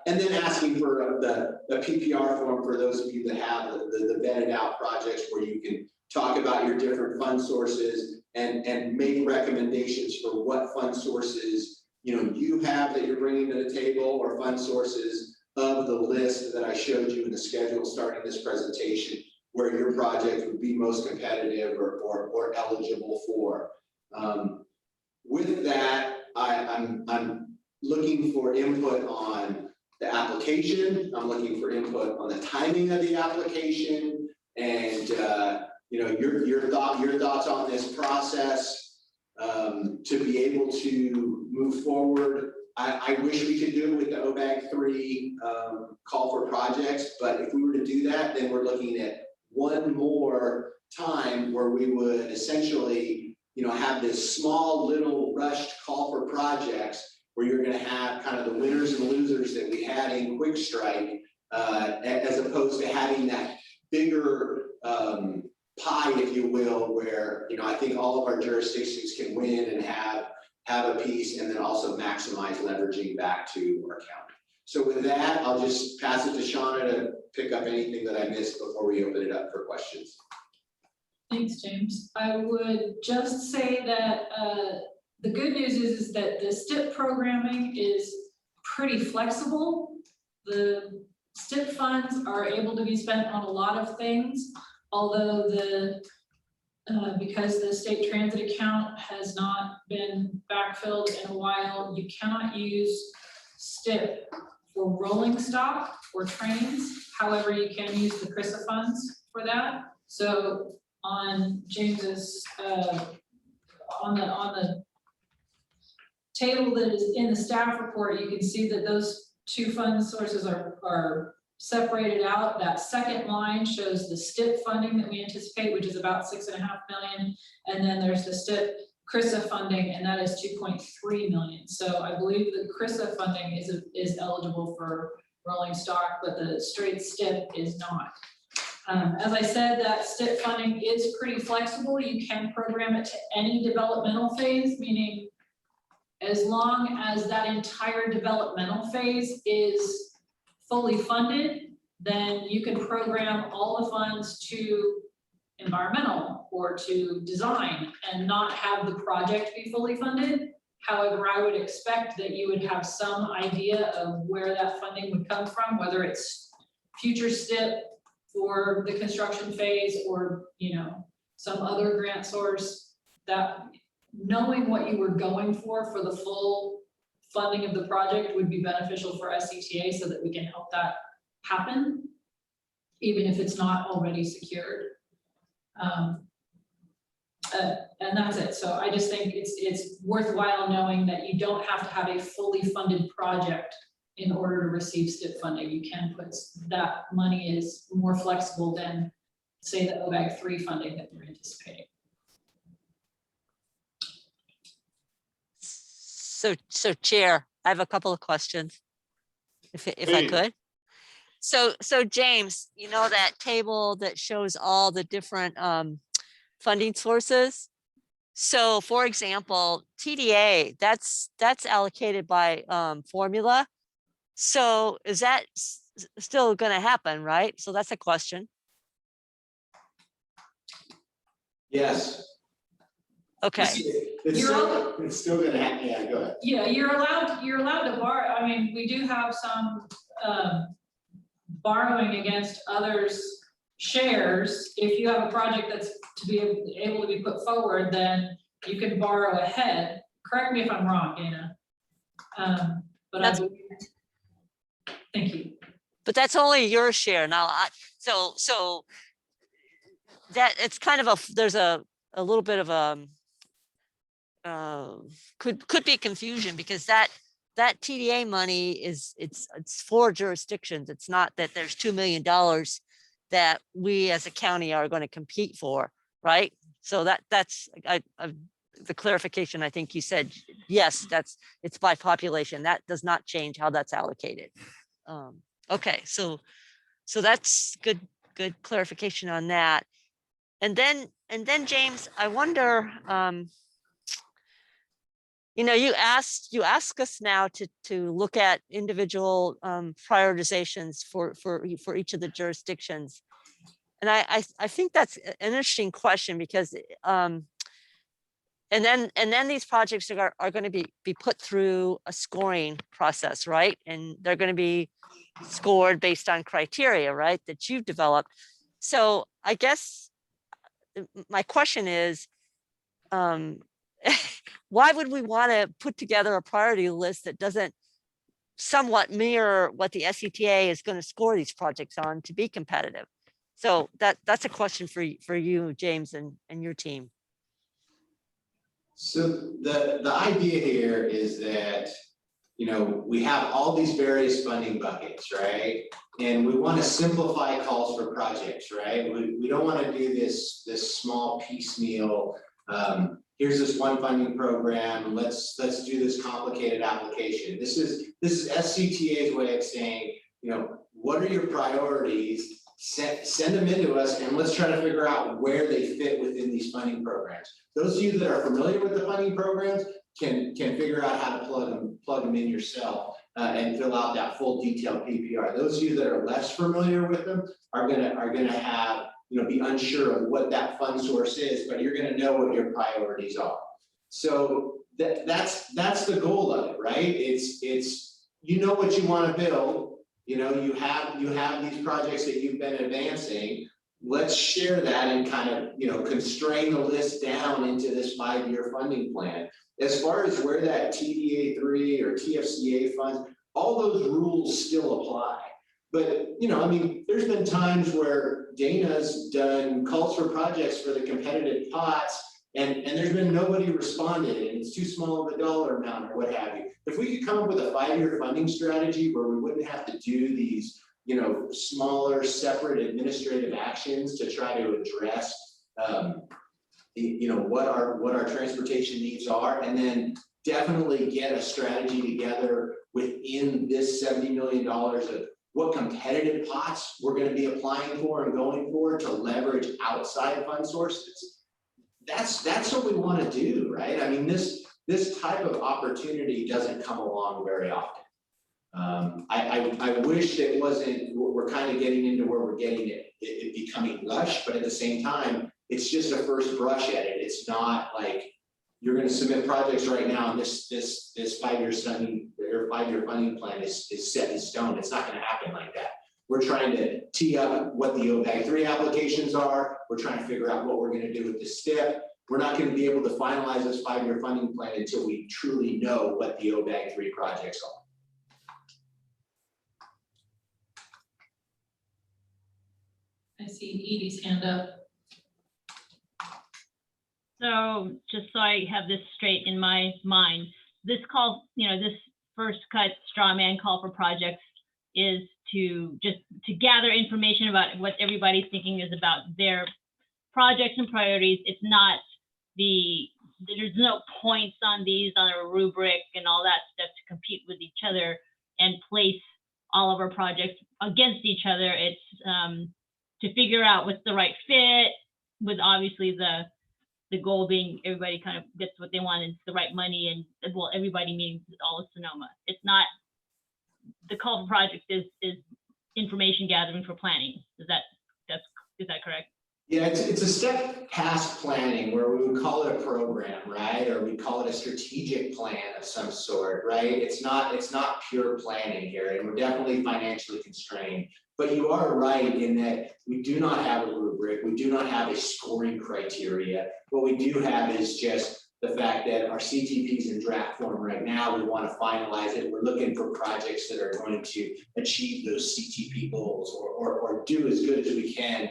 And then asking for the PPR form for those of you that have the vetted out projects, where you can talk about your different fund sources and make recommendations for what fund sources you have that you're bringing to the table, or fund sources of the list that I showed you in the schedule starting this presentation, where your project would be most competitive or eligible for. With that, I'm looking for input on the application. I'm looking for input on the timing of the application, and your thoughts on this process. To be able to move forward. I wish we could do it with the OBAG 3 call for projects, but if we were to do that, then we're looking at one more time where we would essentially, have this small little rushed call for projects, where you're going to have kind of the winners and losers that we had in Quick Strike, as opposed to having that bigger pie, if you will, where I think all of our jurisdictions can win and have a piece, and then also maximize leveraging back to our county. So with that, I'll just pass it to Shauna to pick up anything that I missed before we open it up for questions. Thanks, James. I would just say that the good news is that the STIP programming is pretty flexible. The STIP funds are able to be spent on a lot of things, although because the state transit account has not been backfilled in a while, you cannot use STIP for rolling stock or trains. However, you can use the CRISA funds for that. So on James's on the table that is in the staff report, you can see that those two fund sources are separated out. That second line shows the STIP funding that we anticipate, which is about $6.5 million. And then there's the STIP CRISA funding, and that is 2.3 million. So I believe the CRISA funding is eligible for rolling stock, but the straight STIP is not. As I said, that STIP funding is pretty flexible. You can program it to any developmental phase, meaning as long as that entire developmental phase is fully funded, then you can program all the funds to environmental or to design and not have the project be fully funded. However, I would expect that you would have some idea of where that funding would come from, whether it's future STIP for the construction phase or some other grant source. That knowing what you were going for the full funding of the project would be beneficial for SCTA, so that we can help that happen, even if it's not already secured. And that's it. So I just think it's worthwhile knowing that you don't have to have a fully funded project in order to receive STIP funding. You can put that money is more flexible than, say, the OBAG 3 funding that we're anticipating. So Chair, I have a couple of questions, if I could. So James, that table that shows all the different funding sources. So for example, TDA, that's allocated by formula. So is that still going to happen, right? So that's a question. Yes. Okay. It's still gonna happen, yeah, go ahead. Yeah, you're allowed to borrow. I mean, we do have some borrowing against others' shares. If you have a project that's to be able to be put forward, then you can borrow ahead. Correct me if I'm wrong, Dana. But That's thank you. But that's only your share now. So that it's kind of there's a little bit of could be confusion because that TDA money it's for jurisdictions. It's not that there's $2 million that we as a county are going to compete for, right? So that's the clarification. I think you said, yes, it's by population. That does not change how that's allocated. Okay, so that's good clarification on that. And then James, I wonder, you ask us now to look at individual prioritizations for each of the jurisdictions. And I think that's an interesting question because and then these projects are going to be put through a scoring process, right? And they're going to be scored based on criteria, right, that you've developed. So I guess my question is, why would we want to put together a priority list that doesn't somewhat mirror what the SCTA is going to score these projects on to be competitive? So that's a question for you, James, and your team. So the idea here is that, we have all these various funding buckets, right? And we want to simplify calls for projects, right? We don't want to do this small piecemeal, here's this one funding program, let's do this complicated application. This is SCTA's way of saying, what are your priorities? Send them into us and let's try to figure out where they fit within these funding programs. Those of you that are familiar with the funding programs can figure out how to plug them in yourself and fill out that full detailed PPR. Those of you that are less familiar with them are gonna have, be unsure of what that fund source is, but you're gonna know what your priorities are. So that's the goal of it, right? It's what you want to build. You have these projects that you've been advancing. Let's share that and kind of, constrain the list down into this 5-year funding plan. As far as where that TDA 3 or TFCA funds, all those rules still apply. But, there's been times where Dana's done calls for projects for the competitive pots and there's been nobody responded and it's too small of a dollar amount or what have you. If we could come up with a 5-year funding strategy where we wouldn't have to do these, smaller separate administrative actions to try to address, what our transportation needs are, and then definitely get a strategy together within this $70 million of what competitive pots we're going to be applying for and going for to leverage outside fund sources. That's what we want to do, right? I mean, this type of opportunity doesn't come along very often. I wish it wasn't, we're kind of getting into where we're getting it becoming lush, but at the same time, it's just a first brush at it. It's not like you're going to submit projects right now and this 5-year funding or 5-year funding plan is set in stone. It's not going to happen like that. We're trying to tee up what the OBAG 3 applications are. We're trying to figure out what we're going to do with the STIP. We're not going to be able to finalize this 5-year funding plan until we truly know what the OBAG 3 projects are. I see Edie's hand up. So just so I have this straight in my mind, this call, this first cut straw man call for projects is to gather information about what everybody's thinking is about their projects and priorities. It's not there's no points on these on a rubric and all that stuff to compete with each other and place all of our projects against each other. It's to figure out what's the right fit, with obviously the goal being everybody kind of gets what they want and it's the right money, and well, everybody means all of Sonoma. It's not, the call for projects is information gathering for planning. Is that correct? Yeah, it's a step past planning where we would call it a program, right? Or we call it a strategic plan of some sort, right? It's not pure planning here, and we're definitely financially constrained. But you are right in that we do not have a rubric, we do not have a scoring criteria. What we do have is just the fact that our CTP is in draft form right now. We want to finalize it. We're looking for projects that are going to achieve those CTP goals or do as good as we can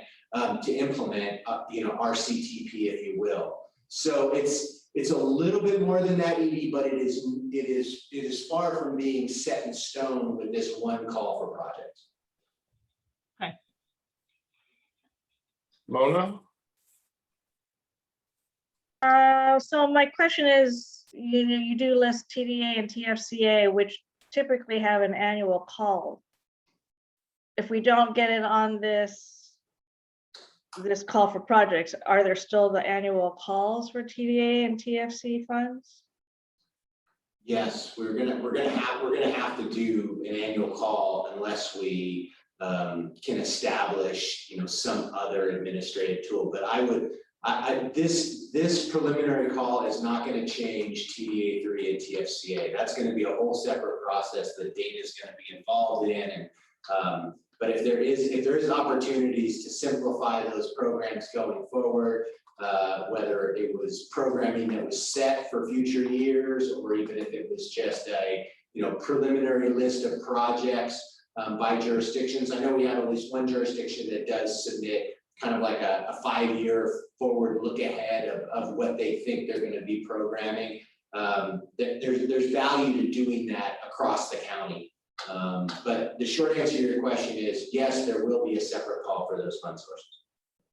to implement, RCTP, if you will. So it's a little bit more than that, Edie, but it is far from being set in stone with this one call for projects. Okay. Mona? So my question is, you do list TDA and TFCA, which typically have an annual call. If we don't get it on this call for projects, are there still the annual calls for TDA and TFC funds? Yes, we're gonna have to do an annual call unless we can establish, some other administrative tool. But this preliminary call is not going to change TDA 3 and TFCA. That's going to be a whole separate process that Dana is going to be involved in. And but if there is opportunities to simplify those programs going forward, whether it was programming that was set for future years, or even if it was just a preliminary list of projects by jurisdictions. I know we have at least one jurisdiction that does submit kind of like a 5-year forward look ahead of what they think they're going to be programming. There's value to doing that across the county. But the short answer to your question is yes, there will be a separate call for those fund sources.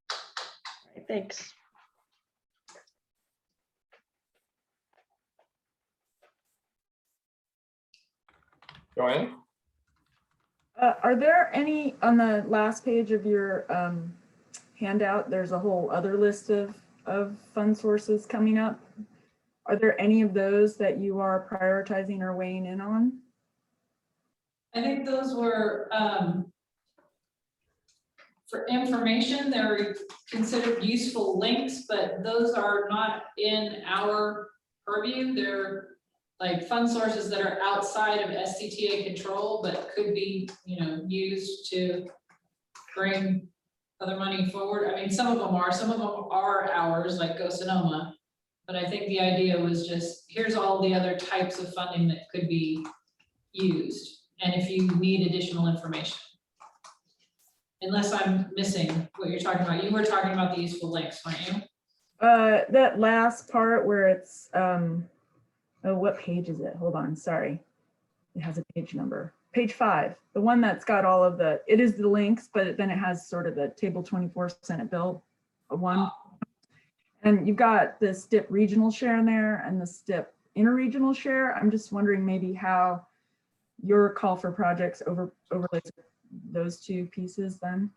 All right, thanks. Joanne? Are there any, on the last page of your handout, there's a whole other list of fund sources coming up. Are there any of those that you are prioritizing or weighing in on? I think those were for information. They're considered useful links, but those are not in our purview. They're like fund sources that are outside of SCTA control, but could be, used to bring other money forward. I mean, some of them are ours, like Go Sonoma, but I think the idea was just, here's all the other types of funding that could be used. And if you need additional information, unless I'm missing what you're talking about. You were talking about the useful links, weren't you? That last part where it's, oh, what page is it? Hold on, sorry. It has a page number. Page 5, the one that's got all of it is the links, but then it has sort of the table 24 Senate bill one. And you've got the STIP regional share in there and the STIP interregional share. I'm just wondering maybe how your call for projects overlays those two pieces then.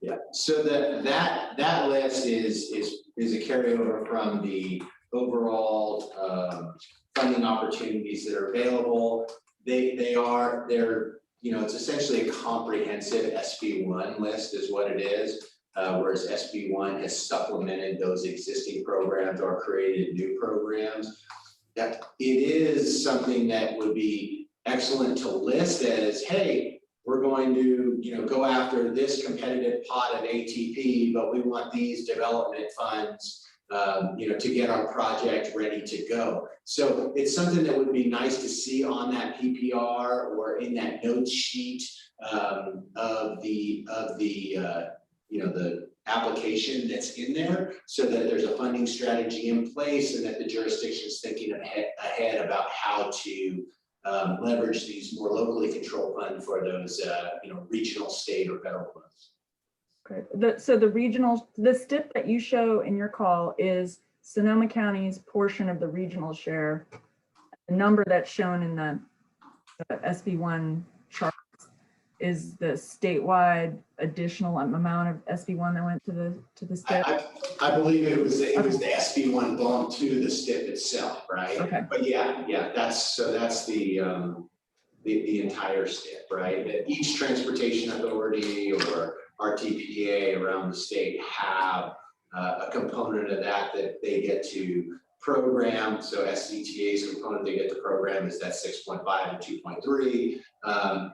Yeah, so that list is a carryover from the overall funding opportunities that are available. They're it's essentially a comprehensive SB1 list is what it is, whereas SB1 has supplemented those existing programs or created new programs. That it is something that would be excellent to list as, hey, we're going to go after this competitive pot of ATP, but we want these development funds to get our project ready to go. So it's something that would be nice to see on that PPR or in that note sheet of the application that's in there, so that there's a funding strategy in place and that the jurisdiction is thinking ahead about how to leverage these more locally controlled funds for those regional, state, or federal funds. Okay. So the STIP that you show in your call is Sonoma County's portion of the regional share. The number that's shown in the SB1 chart is the statewide additional amount of SB1 that went to the STIP. I believe it was the SB1 bump to the STIP itself, right? Okay. But yeah, that's the entire STIP, right? That each transportation authority or RTPA around the state have a component of that they get to program. So SCTA's component they get to program is that 6.5 and 2.3.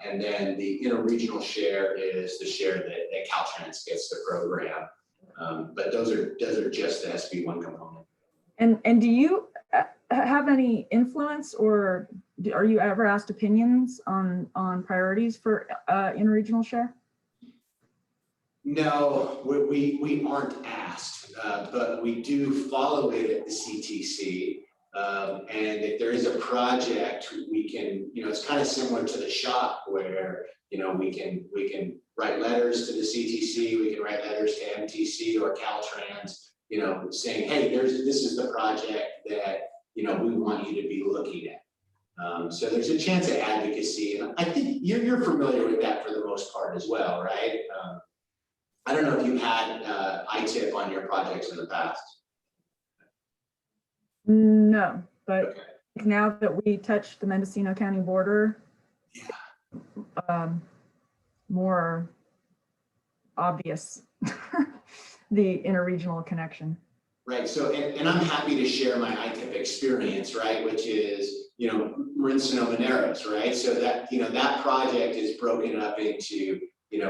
And then the interregional share is the share that Caltrans gets to program. But those are just the SB1 component. And do you have any influence, or are you ever asked opinions on priorities for interregional share? No, we aren't asked, but we do follow it at the CTC. And if there is a project, we can, it's kind of similar to the SHOPP where, we can write letters to the CTC, we can write letters to MTC or Caltrans, saying, hey, this is the project that, we want you to be looking at. So there's a chance of advocacy. And I think you're familiar with that for the most part as well, right? I don't know if you've had ITIP on your projects in the past. No, but now that we touch the Mendocino County border, more obvious the interregional connection. Right. So, and I'm happy to share my ITIP experience, right? Which is, Marin Sonoma Narrows, right? So that, that project is broken up into,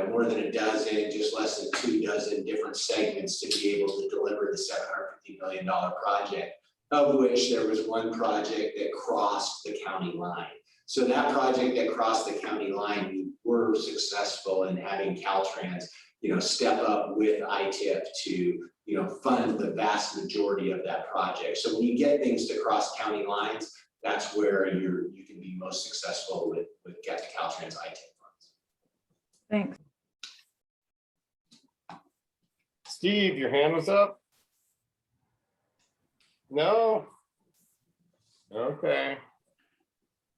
more than a dozen, just less than 2 dozen different segments to be able to deliver the $750 million project, of which there was one project that crossed the county line. So that project that crossed the county line, we were successful in having Caltrans, step up with ITIP to, fund the vast majority of that project. So when you get things to cross county lines, that's where you can be most successful with Caltrans ITIP funds. Thanks. Steve, your hand was up? No? Okay.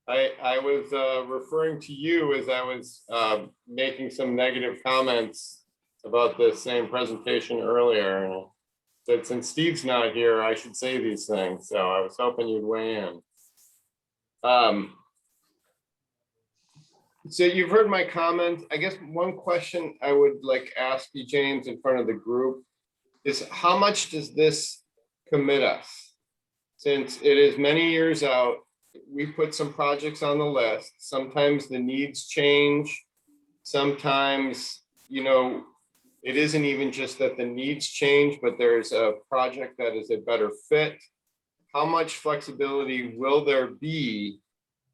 I was referring to you as I was making some negative comments about the same presentation earlier. And that since Steve's not here, I should say these things. So I was hoping you'd weigh in. So you've heard my comments. I guess one question I would like ask you, James, in front of the group is how much does this commit us? Since it is many years out, we put some projects on the list. Sometimes the needs change. Sometimes, it isn't even just that the needs change, but there's a project that is a better fit. How much flexibility will there be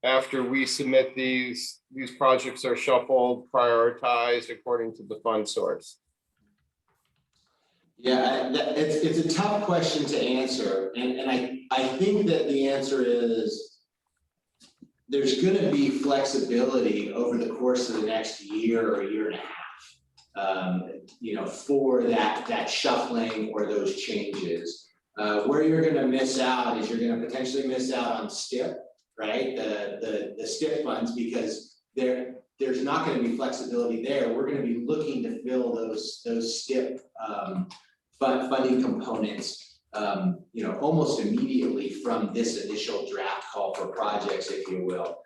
after we submit these projects are shuffled, prioritized according to the fund source? Yeah, it's a tough question to answer. And I think that the answer is there's going to be flexibility over the course of the next year or year and a half, for that shuffling or those changes. Where you're going to miss out is you're going to potentially miss out on STIP, right? The STIP funds, because there's not going to be flexibility there. We're going to be looking to fill those STIP funding components, almost immediately from this initial draft call for projects, if you will.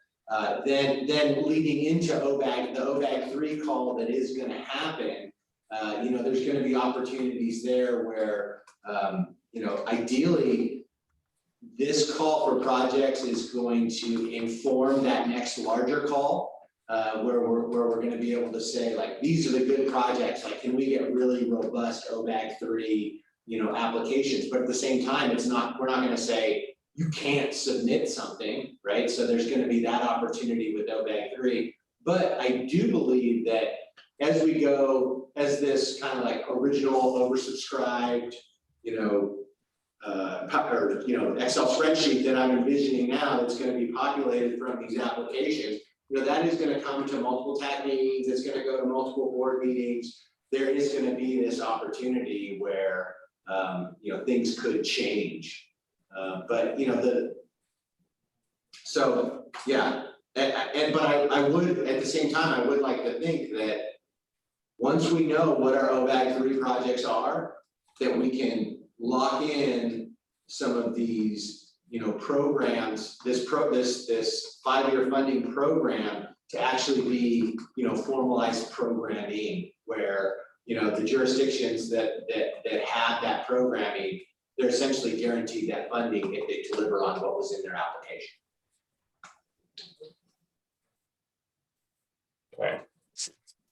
Then leading into OBAG, the OBAG 3 call that is going to happen, there's going to be opportunities there where, ideally, this call for projects is going to inform that next larger call, where we're going to be able to say, like, these are the good projects. Like, can we get really robust OBAG 3, applications? But at the same time, we're not going to say you can't submit something, right? So there's going to be that opportunity with OBAG 3. But I do believe that as we go, as this kind of like original oversubscribed, Excel spreadsheet that I'm envisioning now that's going to be populated from these applications, that is going to come to multiple TAC meetings. It's going to go to multiple board meetings. There is going to be this opportunity where, things could change. But I would, at the same time, I would like to think that once we know what our OBAG 3 projects are, that we can lock in some of these, programs, this 5-year funding program to actually be, formalized programming where, the jurisdictions that have that programming, they're essentially guaranteed that funding if they deliver on what was in their application. Okay.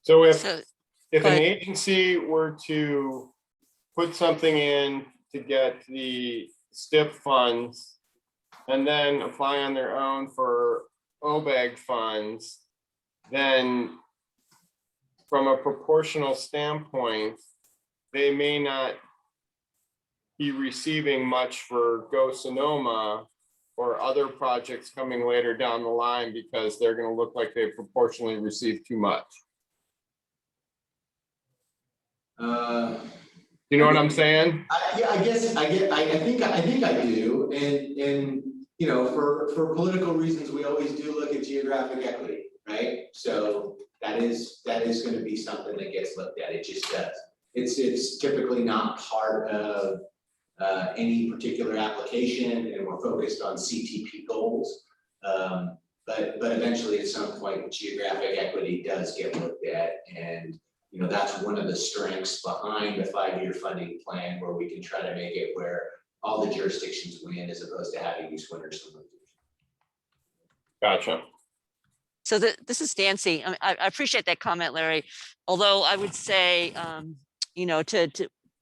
So if So, an go ahead. agency were to put something in to get the STIP funds and then apply on their own for OBEG funds, then from a proportional standpoint, they may not be receiving much for Go Sonoma or other projects coming later down the line because they're going to look like they proportionally received too much. You know what I'm saying? Yeah, I guess I think I do, and for political reasons, we always do look at geographic equity, right? So that is going to be something that gets looked at. It just does. It's typically not part of any particular application, and we're focused on CTP goals. But eventually, at some point, geographic equity does get looked at, and that's one of the strengths behind the 5-year funding plan, where we can try to make it where all the jurisdictions win as opposed to having these winners and losers. Gotcha. So this is Nancy. I appreciate that comment, Larry. Although I would say,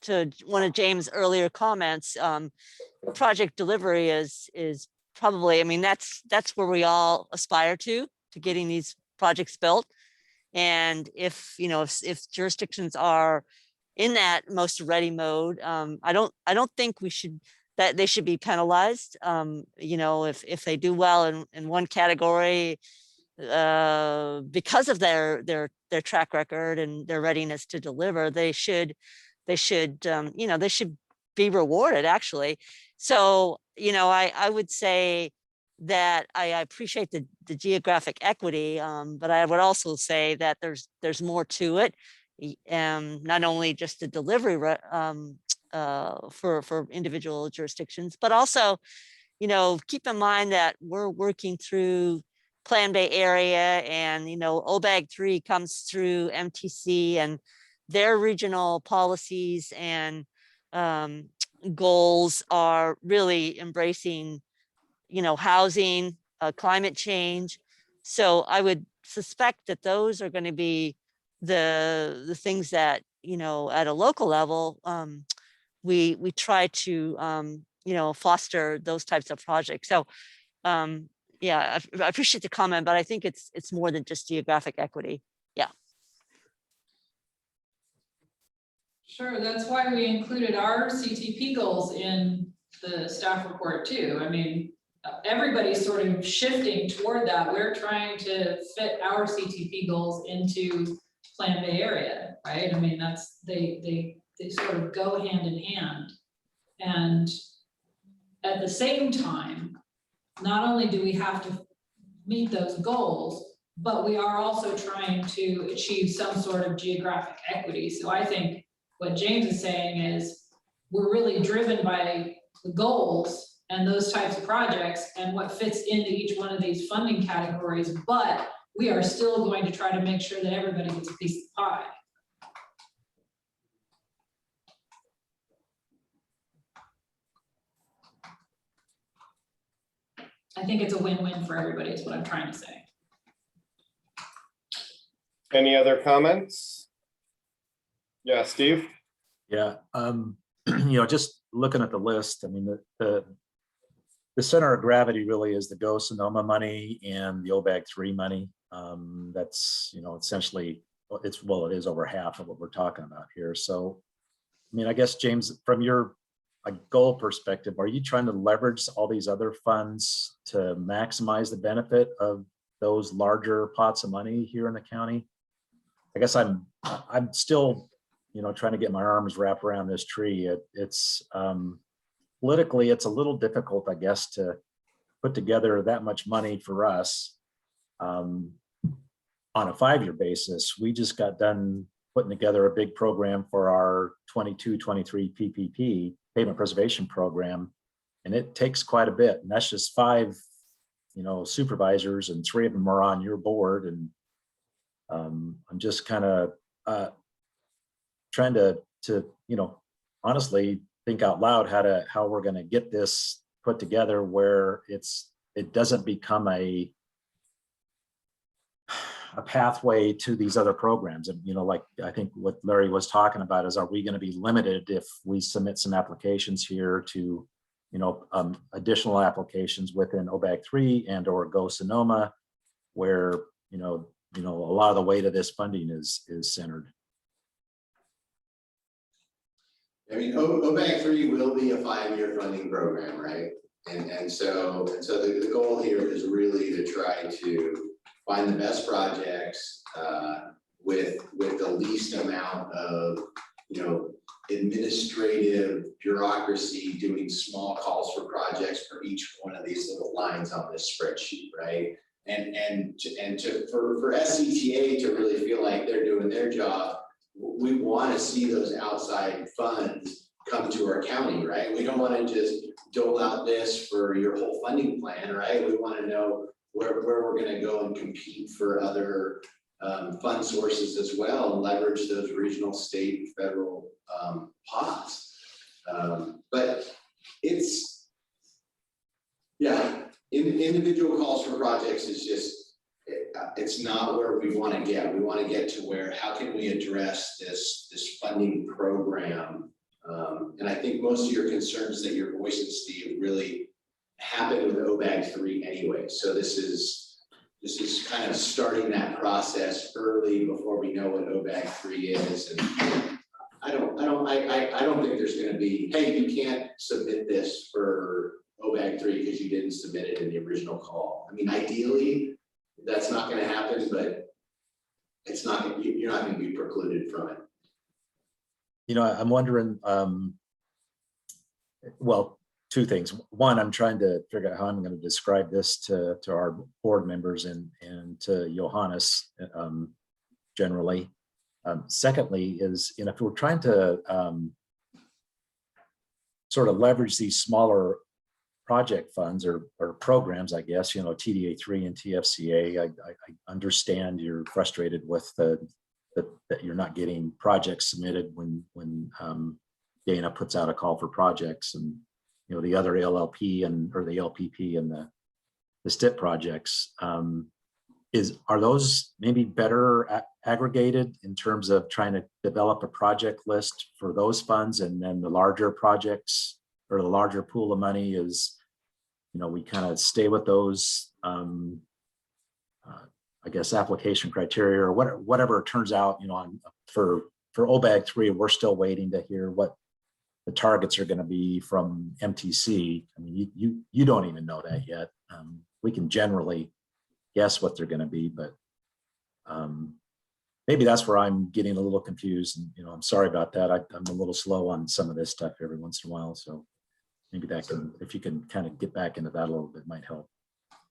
to one of James' earlier comments, project delivery is probably, that's where we all aspire to getting these projects built. And if jurisdictions are in that most ready mode, I don't think that they should be penalized. If they do well in one category, because of their track record and their readiness to deliver, they should be rewarded, actually. So, I would say that I appreciate the geographic equity, but I would also say that there's more to it, not only just the delivery for individual jurisdictions, but also, keep in mind that we're working through Plan Bay Area, and OBEG 3 comes through MTC, and their regional policies and goals are really embracing housing, climate change. So I would suspect that those are going to be the things that at a local level we try to foster those types of projects. So yeah, I appreciate the comment, but I think it's more than just geographic equity. Yeah. Sure, that's why we included our CTP goals in the staff report too. Everybody's sort of shifting toward that. We're trying to fit our CTP goals into Plan Bay Area, right? That's they sort of go hand in hand. And at the same time, not only do we have to meet those goals, but we are also trying to achieve some sort of geographic equity. So I think what James is saying is we're really driven by the goals and those types of projects and what fits into each one of these funding categories, but we are still going to try to make sure that everybody gets a piece of the pie. I think it's a win-win for everybody is what I'm trying to say. Any other comments? Yeah, Steve? Yeah, just looking at the list, the center of gravity really is the Go Sonoma money and the OBEG 3 money. That's, essentially, it is over half of what we're talking about here. So, I guess, James, from your goal perspective, are you trying to leverage all these other funds to maximize the benefit of those larger pots of money here in the county? I guess I'm still, trying to get my arms wrapped around this tree. It's politically, it's a little difficult, I guess, to put together that much money for us on a 5-year basis. We just got done putting together a big program for our 22-23 PPP, pavement preservation program, and it takes quite a bit. And that's just 5 supervisors, and 3 of them are on your board, and I'm just kind of trying to honestly think out loud how we're going to get this put together where it doesn't become a pathway to these other programs. And like I think what Larry was talking about is, are we going to be limited if we submit some applications here to additional applications within OBAG 3 and or Go Sonoma, where a lot of the weight of this funding is centered. I mean, OBAG 3 will be a 5-year funding program, right? And so the goal here is really to try to find the best projects with the least amount of administrative bureaucracy, doing small calls for projects for each one of these little lines on this spreadsheet, right? For SCTA to really feel like they're doing their job, we want to see those outside funds come to our county, right? We don't want to just dole out this for your whole funding plan, right? We want to know where we're going to go and compete for other fund sources as well, and leverage those regional, state, and federal pots. But individual calls for projects is just, it's not where we want to get. We want to get to where, how can we address this funding program? And I think most of your concerns that you're voicing, Steve, really happened with OBAG 3 anyway. So this is kind of starting that process early before we know what OBAG 3 is. And I don't think there's going to be, hey, you can't submit this for OBAG 3 because you didn't submit it in the original call. I mean, ideally, that's not going to happen, but it's not. You're not going to be precluded from it. I'm wondering. Well, 2 things. One, I'm trying to figure out how I'm going to describe this to our board members and to Johannes generally. Secondly, is if we're trying to sort of leverage these smaller project funds or programs, I guess, TDA 3 and TFCA, I understand you're frustrated with that you're not getting projects submitted when Dana puts out a call for projects, and the other LLP or the LPP and the STIP projects. Are those maybe better aggregated in terms of trying to develop a project list for those funds, and then the larger projects or the larger pool of money is, we kind of stay with those, I guess, application criteria or whatever it turns out, for OBAG 3, we're still waiting to hear what the targets are going to be from MTC. I mean, you don't even know that yet. We can generally guess what they're going to be, but maybe that's where I'm getting a little confused, and I'm sorry about that. I'm a little slow on some of this stuff every once in a while, so maybe that can, if you can kind of get back into that a little bit, might help.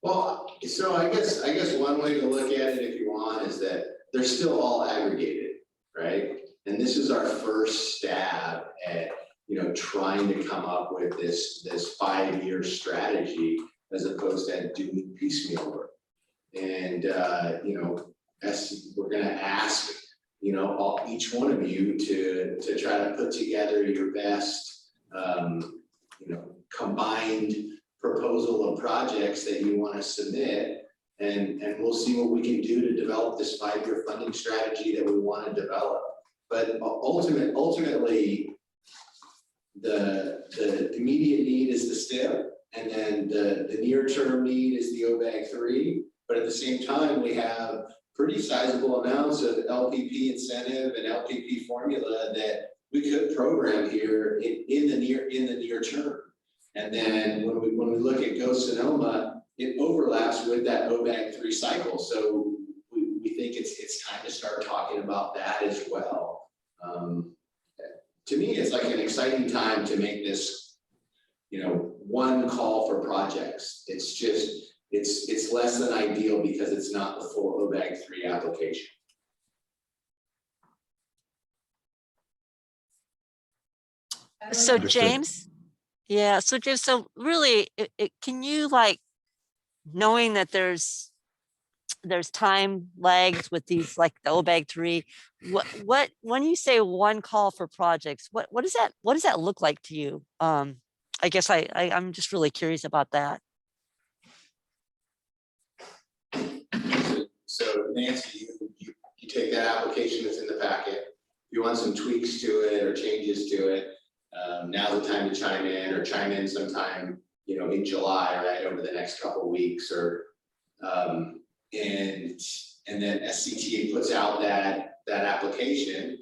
Well, so I guess one way to look at it, if you want, is that they're still all aggregated, right? And this is our first stab at trying to come up with this 5-year strategy as opposed to doing piecemeal work. And we're going to ask each one of you to try to put together your best combined proposal of projects that you want to submit, and we'll see what we can do to develop this 5-year funding strategy that we want to develop. But ultimately, the immediate need is the STIP, and then the near-term need is the OBAG 3. But at the same time, we have pretty sizable amounts of LPP incentive and LPP formula that we could program here in the near term. And then when we look at Go Sonoma, it overlaps with that OBAG 3 cycle. So we think it's time to start talking about that as well. To me, it's like an exciting time to make this, one call for projects. It's just, it's less than ideal because it's not the full OBAG 3 application. So James, so really, can you knowing that there's time lags with these, like the OBAG 3, what when you say one call for projects, what does that look like to you? I guess I'm just really curious about that. So Nancy, you take that application that's in the packet. If you want some tweaks to it or changes to it, now's the time to chime in sometime, in July, right, over the next couple of weeks, or and then SCTA puts out that application.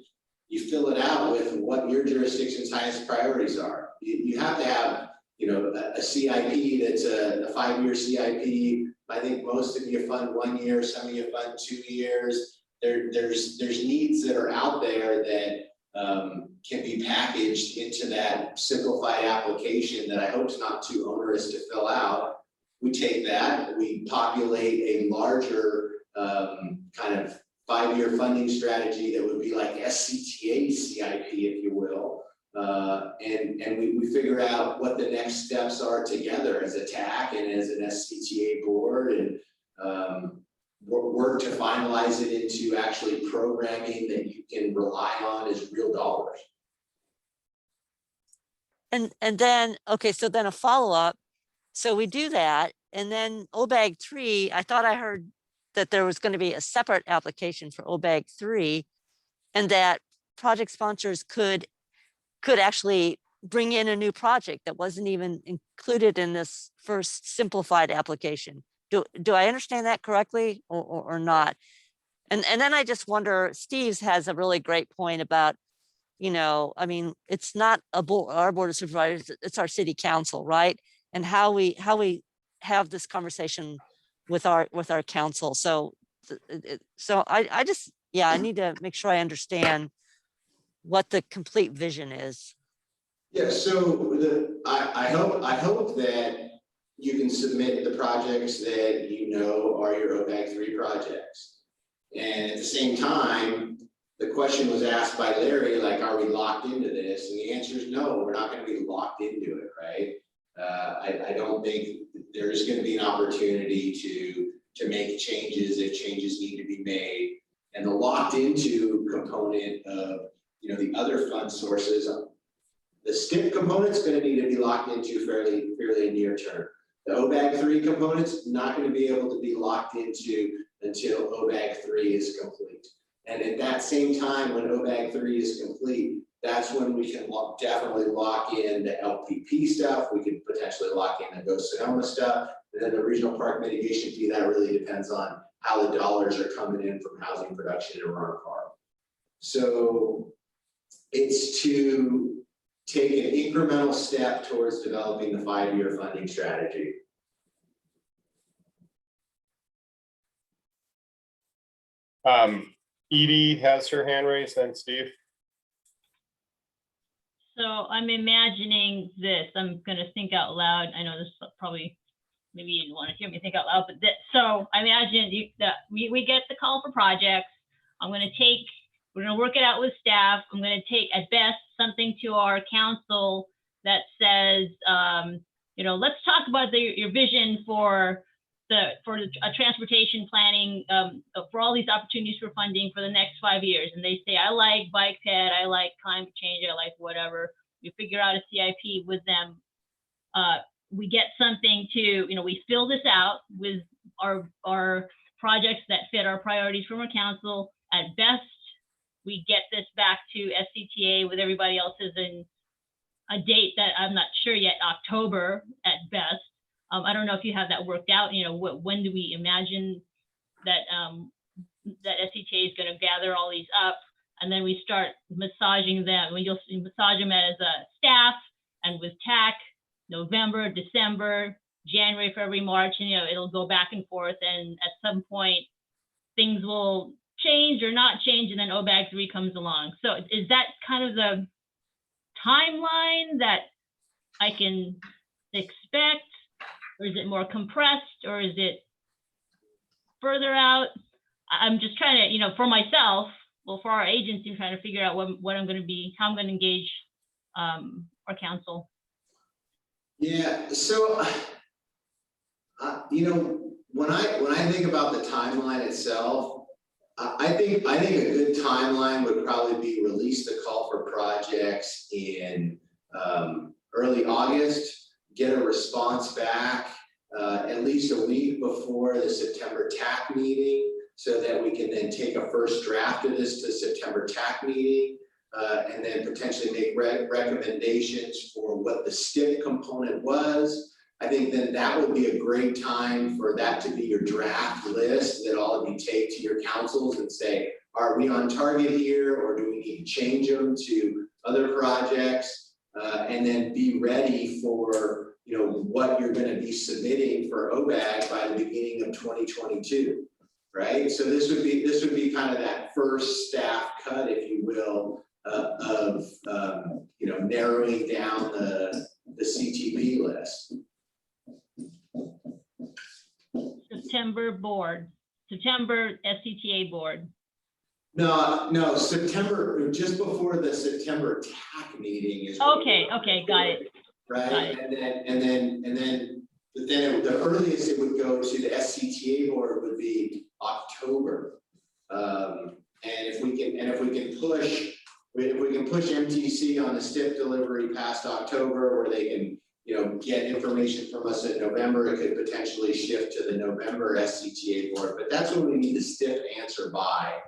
You fill it out with what your jurisdiction's highest priorities are. You have to have, a CIP that's a 5-year CIP. I think most of you fund 1 year, some of you fund 2 years. There's needs that are out there that can be packaged into that simplified application that I hope is not too onerous to fill out. We take that, we populate a larger kind of 5-year funding strategy that would be like SCTA CIP, if you will. And we figure out what the next steps are together as a TAC and as an SCTA board, and work to finalize it into actually programming that you can rely on as real dollars. And then, okay, so then a follow-up. So we do that, and then OBAG 3, I thought I heard that there was going to be a separate application for OBAG 3, and that project sponsors could actually bring in a new project that wasn't even included in this first simplified application. Do I understand that correctly or not? And then I just wonder, Steve's has a really great point about, I mean, it's not our board of supervisors, it's our city council, right? And how we have this conversation with our council. So I just, I need to make sure I understand what the complete vision is. Yeah, so I hope that you can submit the projects that are your OBAG 3 projects. And at the same time, the question was asked by Larry, like, are we locked into this? And the answer is no, we're not going to be locked into it, right? I don't think there's going to be an opportunity to make changes if changes need to be made. And the locked into component of the other fund sources, the STIP component's going to need to be locked into fairly near term. The OBAG 3 component's not going to be able to be locked into until OBAG 3 is complete. And at that same time, when OBAG 3 is complete, that's when we can definitely lock in the LPP stuff. We can potentially lock in the Go Sonoma stuff. And then the regional park mitigation fee, that really depends on how the dollars are coming in from housing production in Roanoke Park. So it's to take an incremental step towards developing the 5-year funding strategy. Edie has her hand raised, then Steve. So I'm imagining this, I'm gonna think out loud. I know this probably, maybe you didn't want to hear me think out loud, but so I imagine that we get the call for projects. We're gonna work it out with staff. I'm gonna take at best something to our council that says, let's talk about your vision for a transportation planning for all these opportunities for funding for the next 5 years. And they say, I like bike ped, I like climate change, I like whatever. You figure out a CIP with them. We get something to, we fill this out with our projects that fit our priorities from our council. At best, we get this back to SCTA with everybody else's in a date that I'm not sure yet, October at best. I don't know if you have that worked out. When do we imagine that that SCTA is going to gather all these up, and then we start massaging them. You'll massage them as a staff and with TAC, November, December, January, February, March, and it'll go back and forth. And at some point, things will change or not change, and then OBAG 3 comes along. So is that kind of the timeline that I can expect? Or is it more compressed, or is it further out? I'm just trying to, for myself, for our agency, I'm trying to figure out what I'm going to be, how I'm going to engage our council. Yeah, so You know, when I think about the timeline itself, I think a good timeline would probably be release the call for projects in early August, get a response back at least a week before the September TAC meeting, so that we can then take a first draft of this to September TAC meeting, and then potentially make recommendations for what the STIP component was. I think then that would be a great time for that to be your draft list that all of you take to your councils and say, are we on target here, or do we need to change them to other projects? And then be ready for, you know, what you're going to be submitting for OBAG by the beginning of 2022, right? So this would be kind of that first staff cut, if you will, of you know, narrowing down the CTP list. September SCTA board. No, September, just before the September TAC meeting is. Okay, got it. Right, Got it. and then the earliest it would go to the SCTA board would be October. And if we can push MTC on the STIP delivery past October, where they can, you know, get information from us in November, it could potentially shift to the November SCTA board, but that's when we need the STIP answer by.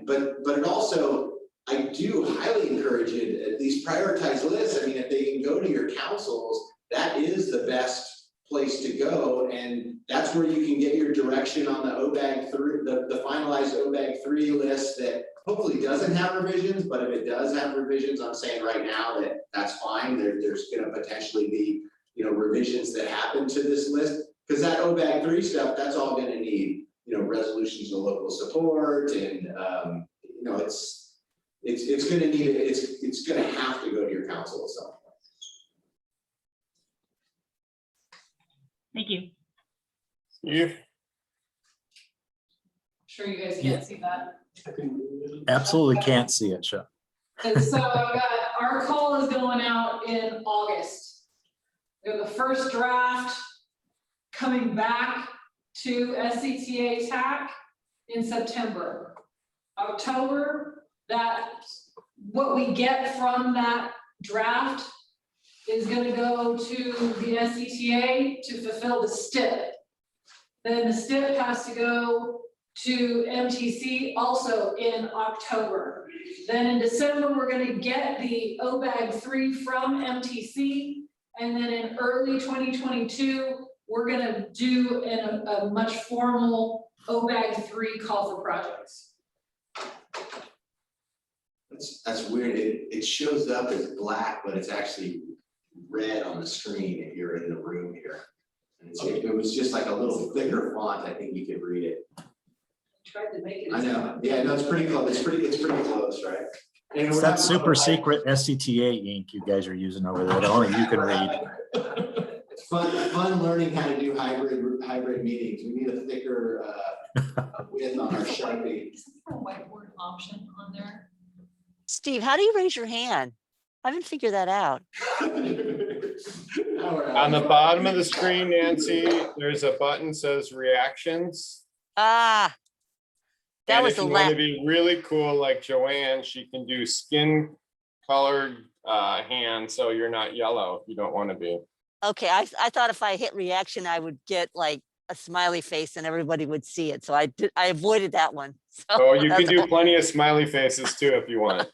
But it also, I do highly encourage you to at least prioritize lists. I mean, if they can go to your councils, that is the best place to go. And that's where you can get your direction on the OBAG 3, the finalized OBAG 3 list that hopefully doesn't have revisions, but if it does have revisions, I'm saying right now that that's fine. There's gonna potentially be, you know, revisions that happen to this list, because that OBAG 3 stuff, that's all gonna need, you know, resolutions of local support, and you know, it's gonna need it. It's gonna have to go to your council at some point. Thank you. Yeah. Sure you guys can't see that. Absolutely can't see it, Sean. And so our call is going out in August. We have the first draft coming back to SCTA TAC in September. October, that what we get from that draft is going to go to the SCTA to fulfill the STIP. Then the STIP has to go to MTC also in October. Then in December, we're going to get the OBAG 3 from MTC. And then in early 2022, we're going to do a much formal OBAG 3 call for projects. That's weird. It shows up as black, but it's actually red on the screen if you're in the room here. And it was just like a little thicker font. I think you could read it. Tried to make it. I know. Yeah, no, it's pretty close. It's pretty close, right? And It's that super secret SCTA ink you guys are using over there that only you can read. It's fun learning how to do hybrid meetings. We need a thicker width on our Sharpie. Isn't there a whiteboard option on there? Steve, how do you raise your hand? I haven't figured that out. On the bottom of the screen, Nancy, there's a button says reactions. Ah, that was the last. If you want to be really cool like Joanne, she can do skin colored hand, so you're not yellow if you don't want to be. Okay, I thought if I hit reaction, I would get like a smiley face and everybody would see it. So I avoided that one. So Oh, you can do plenty of smiley faces too if you want.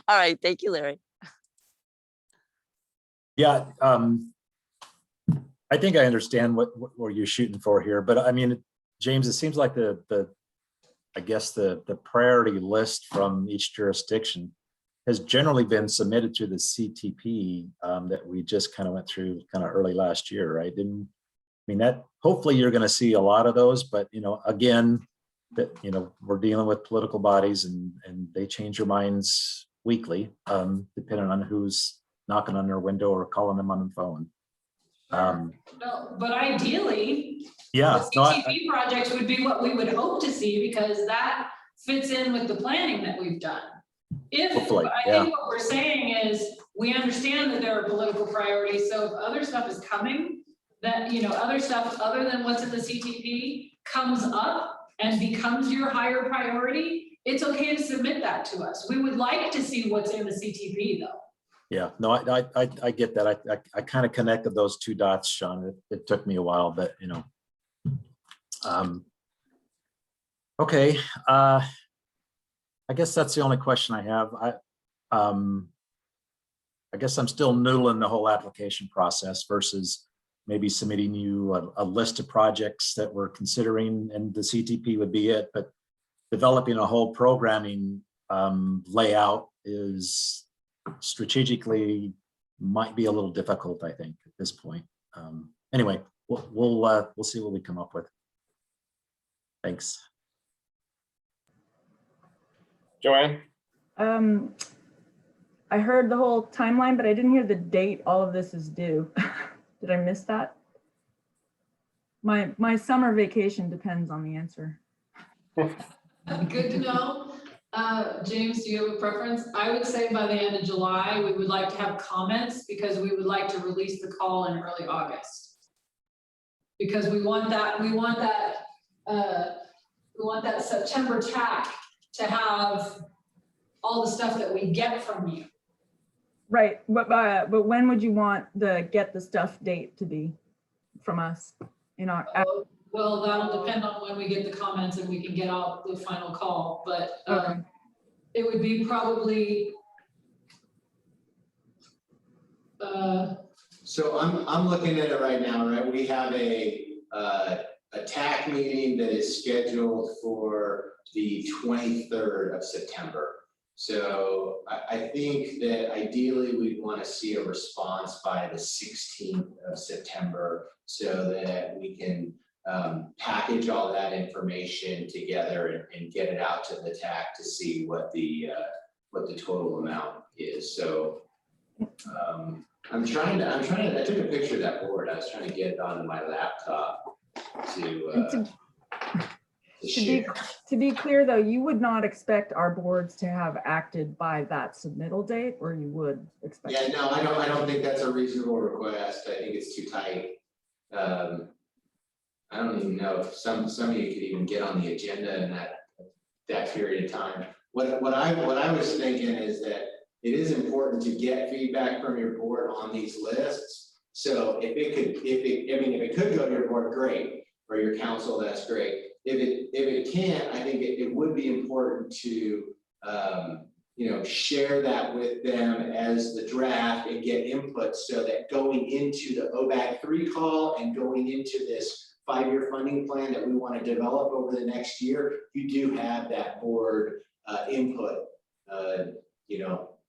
All right, thank you, Larry. Yeah, I think I understand what you're shooting for here, but I mean, James, it seems like I guess the priority list from each jurisdiction has generally been submitted to the CTP that we just kind of went through kind of early last year, right? And I mean, that hopefully you're going to see a lot of those, but you know, again, that you know, we're dealing with political bodies and they change their minds weekly, depending on who's knocking on their window or calling them on the phone. No, but ideally, yeah, the CTP projects would be what we would hope to see, because that fits in with the planning that we've done. Hopefully, I yeah. think what we're saying is, we understand that there are political priorities, so if other stuff is coming, that, you know, other stuff other than what's in the CTP comes up and becomes your higher priority, it's okay to submit that to us. We would like to see what's in the CTP though. Yeah, no, I get that. I kind of connected those two dots, Sean. It took me a while, but you know. Okay, I guess that's the only question I have. I guess I'm still noodling the whole application process versus maybe submitting you a list of projects that we're considering, and the CTP would be it. But developing a whole programming layout is strategically might be a little difficult, I think, at this point. Anyway, we'll see what we come up with. Thanks. Joanne? I heard the whole timeline, but I didn't hear the date all of this is due. Did I miss that? My summer vacation depends on the answer. Good to know. James, do you have a preference? I would say by the end of July, we would like to have comments because we would like to release the call in early August. Because we want that September TAC to have all the stuff that we get from you. Right, but when would you want the get the stuff date to be from us? In our Well, that'll depend on when we get the comments and we can get out the final call, but okay. It would be probably. So I'm looking at it right now, right? We have a TAC meeting that is scheduled for the 23rd of September. So I think that ideally we'd want to see a response by the 16th of September so that we can package all that information together and get it out to the TAC to see what the total amount is. So I took a picture of that board. I was trying to get it onto my laptop to be clear though, you would not expect our boards to have acted by that submittal date, or you would expect? Yeah, no, I don't think that's a reasonable request. I think it's too tight. I don't even know if some of you could even get on the agenda in that period of time. What I was thinking is that it is important to get feedback from your board on these lists. So if it could go to your board, great, or your council, that's great. If it can't, I think it would be important to share that with them as the draft and get input so that going into the OBAG 3 call and going into this 5-year funding plan that we want to develop over the next year, you do have that board input,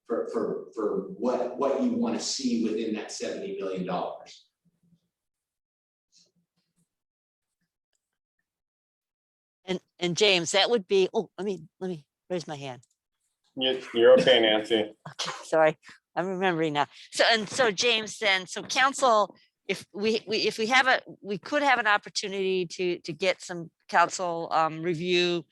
for what you want to see within that $70 million. And James, that would be, oh, let me raise my hand. You're okay, Nancy. Okay, sorry, I'm remembering now. So James, then, so council, if we could have an opportunity to get some council review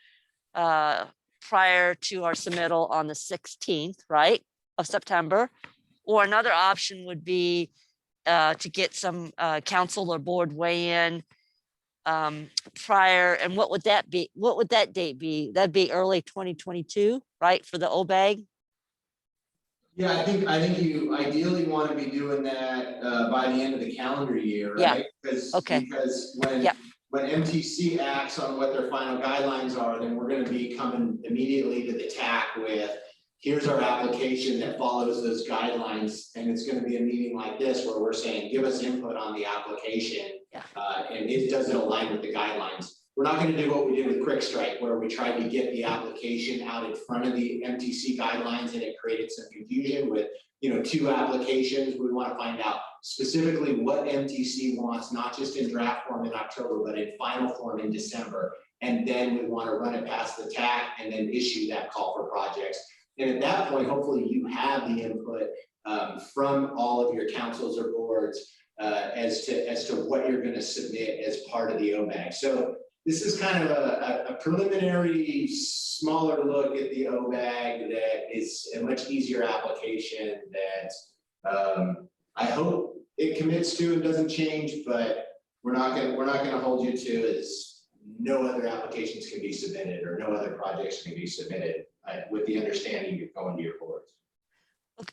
prior to our submittal on the 16th, right, of September, or another option would be to get some council or board weigh in prior. And what would that be? What would that date be? That'd be early 2022, right, for the OBAG? Yeah, I think you ideally want to be doing that by the end of the calendar year, right? Yeah. Because when MTC acts on what their final guidelines are, then we're going to be coming immediately to the TAC with, here's our application that follows those guidelines, and it's going to be a meeting like this where we're saying, give us input on the application, and it doesn't align with the guidelines. We're not going to do what we did with Quick Strike, where we tried to get the application out in front of the MTC guidelines, and it created some confusion with 2 applications. We want to find out specifically what MTC wants, not just in draft form in October, but in final form in December. And then we want to run it past the TAC and then issue that call for projects. And at that point, hopefully you have the input from all of your councils or boards as to what you're going to submit as part of the OBAG. So this is kind of a preliminary, smaller look at the OBAG that is a much easier application that I hope it commits to and doesn't change, but we're not gonna hold you to is no other applications can be submitted or no other projects can be submitted with the understanding you're going to your boards.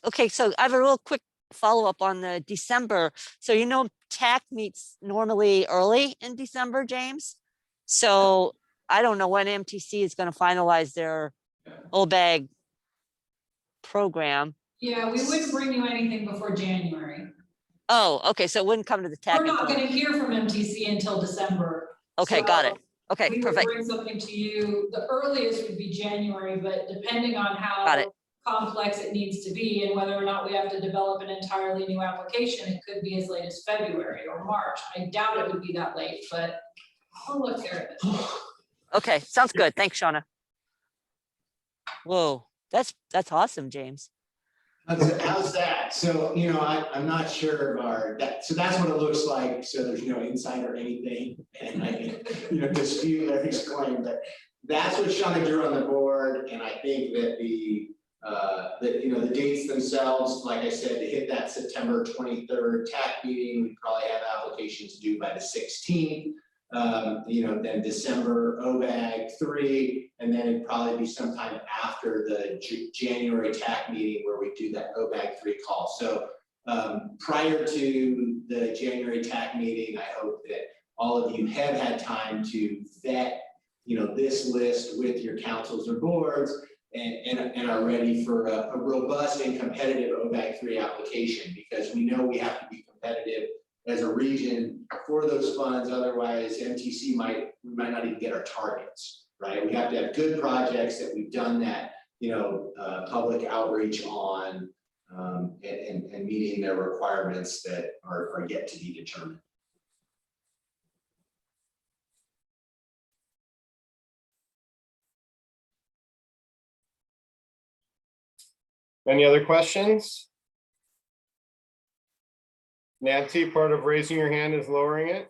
Okay, so I have a real quick follow-up on the December. So you know, TAC meets normally early in December, James. So I don't know when MTC is going to finalize their OBAG program. Yeah, we wouldn't bring you anything before January. Oh, okay, so it wouldn't come to the TAC. We're not until- gonna hear from MTC until December. Okay, got it. Okay, We would perfect. bring something to you, the earliest would be January, but depending on Got it. how complex it needs to be and whether or not we have to develop an entirely new application, it could be as late as February or March. I doubt it would be that late, but I'll look there. Okay, sounds good. Thanks, Shauna. Whoa, that's awesome, James. How's that? So, you know, I'm not sure of so that's what it looks like. So there's no insight or anything. And I can, you know, dispute Larry's claim, but that's what Shauna drew on the board. And I think that you know, the dates themselves, like I said, to hit that September 23rd TAC meeting, we probably have applications due by the 16th. You know, then December OBAG 3, and then it'd probably be sometime after the January TAC meeting where we do that OBAG 3 call. So prior to the January TAC meeting, I hope that all of you have had time to vet, you know, this list with your councils or boards and are ready for a robust and competitive OBAG 3 application, because we know we have to be competitive as a region for those funds. Otherwise, MTC we might not even get our targets, right? We have to have good projects that we've done that, you know, public outreach on and meeting their requirements that are yet to be determined. Any other questions? Nancy, part of raising your hand is lowering it.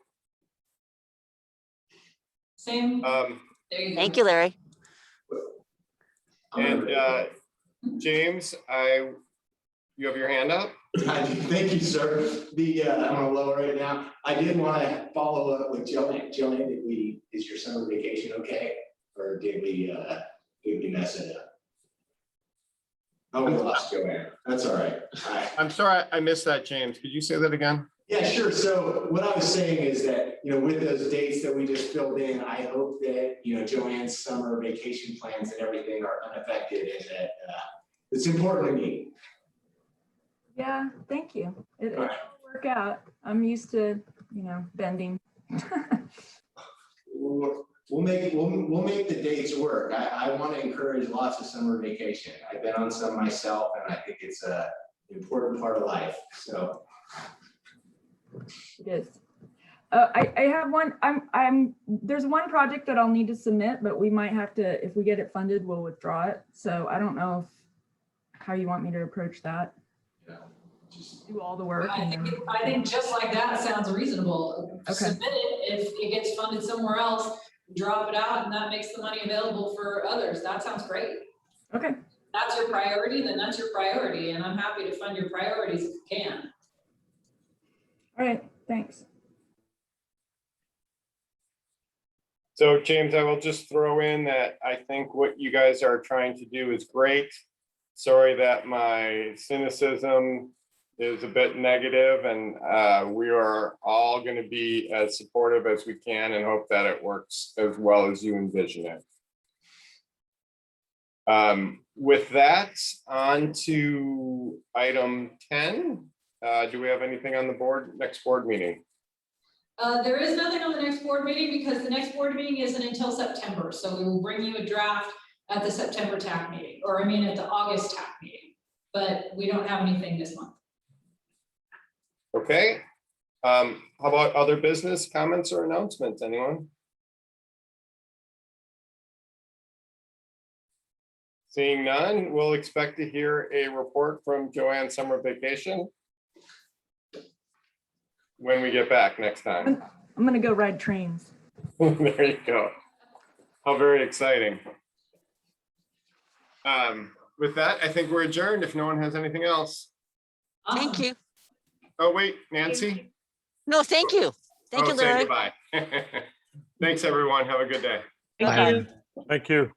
Same. There you go. Thank you, Larry. And James, you have your hand up? Thank you, sir. I'm gonna lower it now. I did want to follow up with Joanne. Joanne, is your summer vacation okay? Or did we mess it up? Oh, we lost Joanne. That's all right. I'm sorry, I missed that, James. Could you say that again? Yeah, sure. So what I was saying is that, you know, with those dates that we just filled in, I hope that, you know, Joanne's summer vacation plans and everything are unaffected, and that it's important to me. Yeah, thank you. It'll work out. I'm used to, you know, bending. We'll make the dates work. I want to encourage lots of summer vacation. I've been on some myself, and I think it's an important part of life. So it is. I have one. There's one project that I'll need to submit, but we might have to, if we get it funded, we'll withdraw it. So I don't know how you want me to approach that. Yeah, just do all the work. I think just like that sounds reasonable. Okay. Submit it. If it gets funded somewhere else, drop it out, and that makes the money available for others. That sounds great. Okay. That's your priority, then that's your priority, and I'm happy to fund your priorities if you can. All right, thanks. So James, I will just throw in that I think what you guys are trying to do is great. Sorry that my cynicism is a bit negative, and we are all going to be as supportive as we can and hope that it works as well as you envision it. With that, on to item 10. Do we have anything on the next board meeting? There is nothing on the next board meeting because the next board meeting isn't until September. So we will bring you a draft at the September TAC meeting, or I mean at the August TAC meeting, but we don't have anything this month. Okay. How about other business comments or announcements? Anyone? Seeing none, we'll expect to hear a report from Joanne's summer vacation when we get back next time. I'm gonna go ride trains. There you go. How very exciting. With that, I think we're adjourned if no one has anything else. Thank you. Oh, wait, Nancy? No, thank you. Thank Oh, you, say Larry. goodbye. Thanks, everyone. Have a good day. Thank you. Thank you.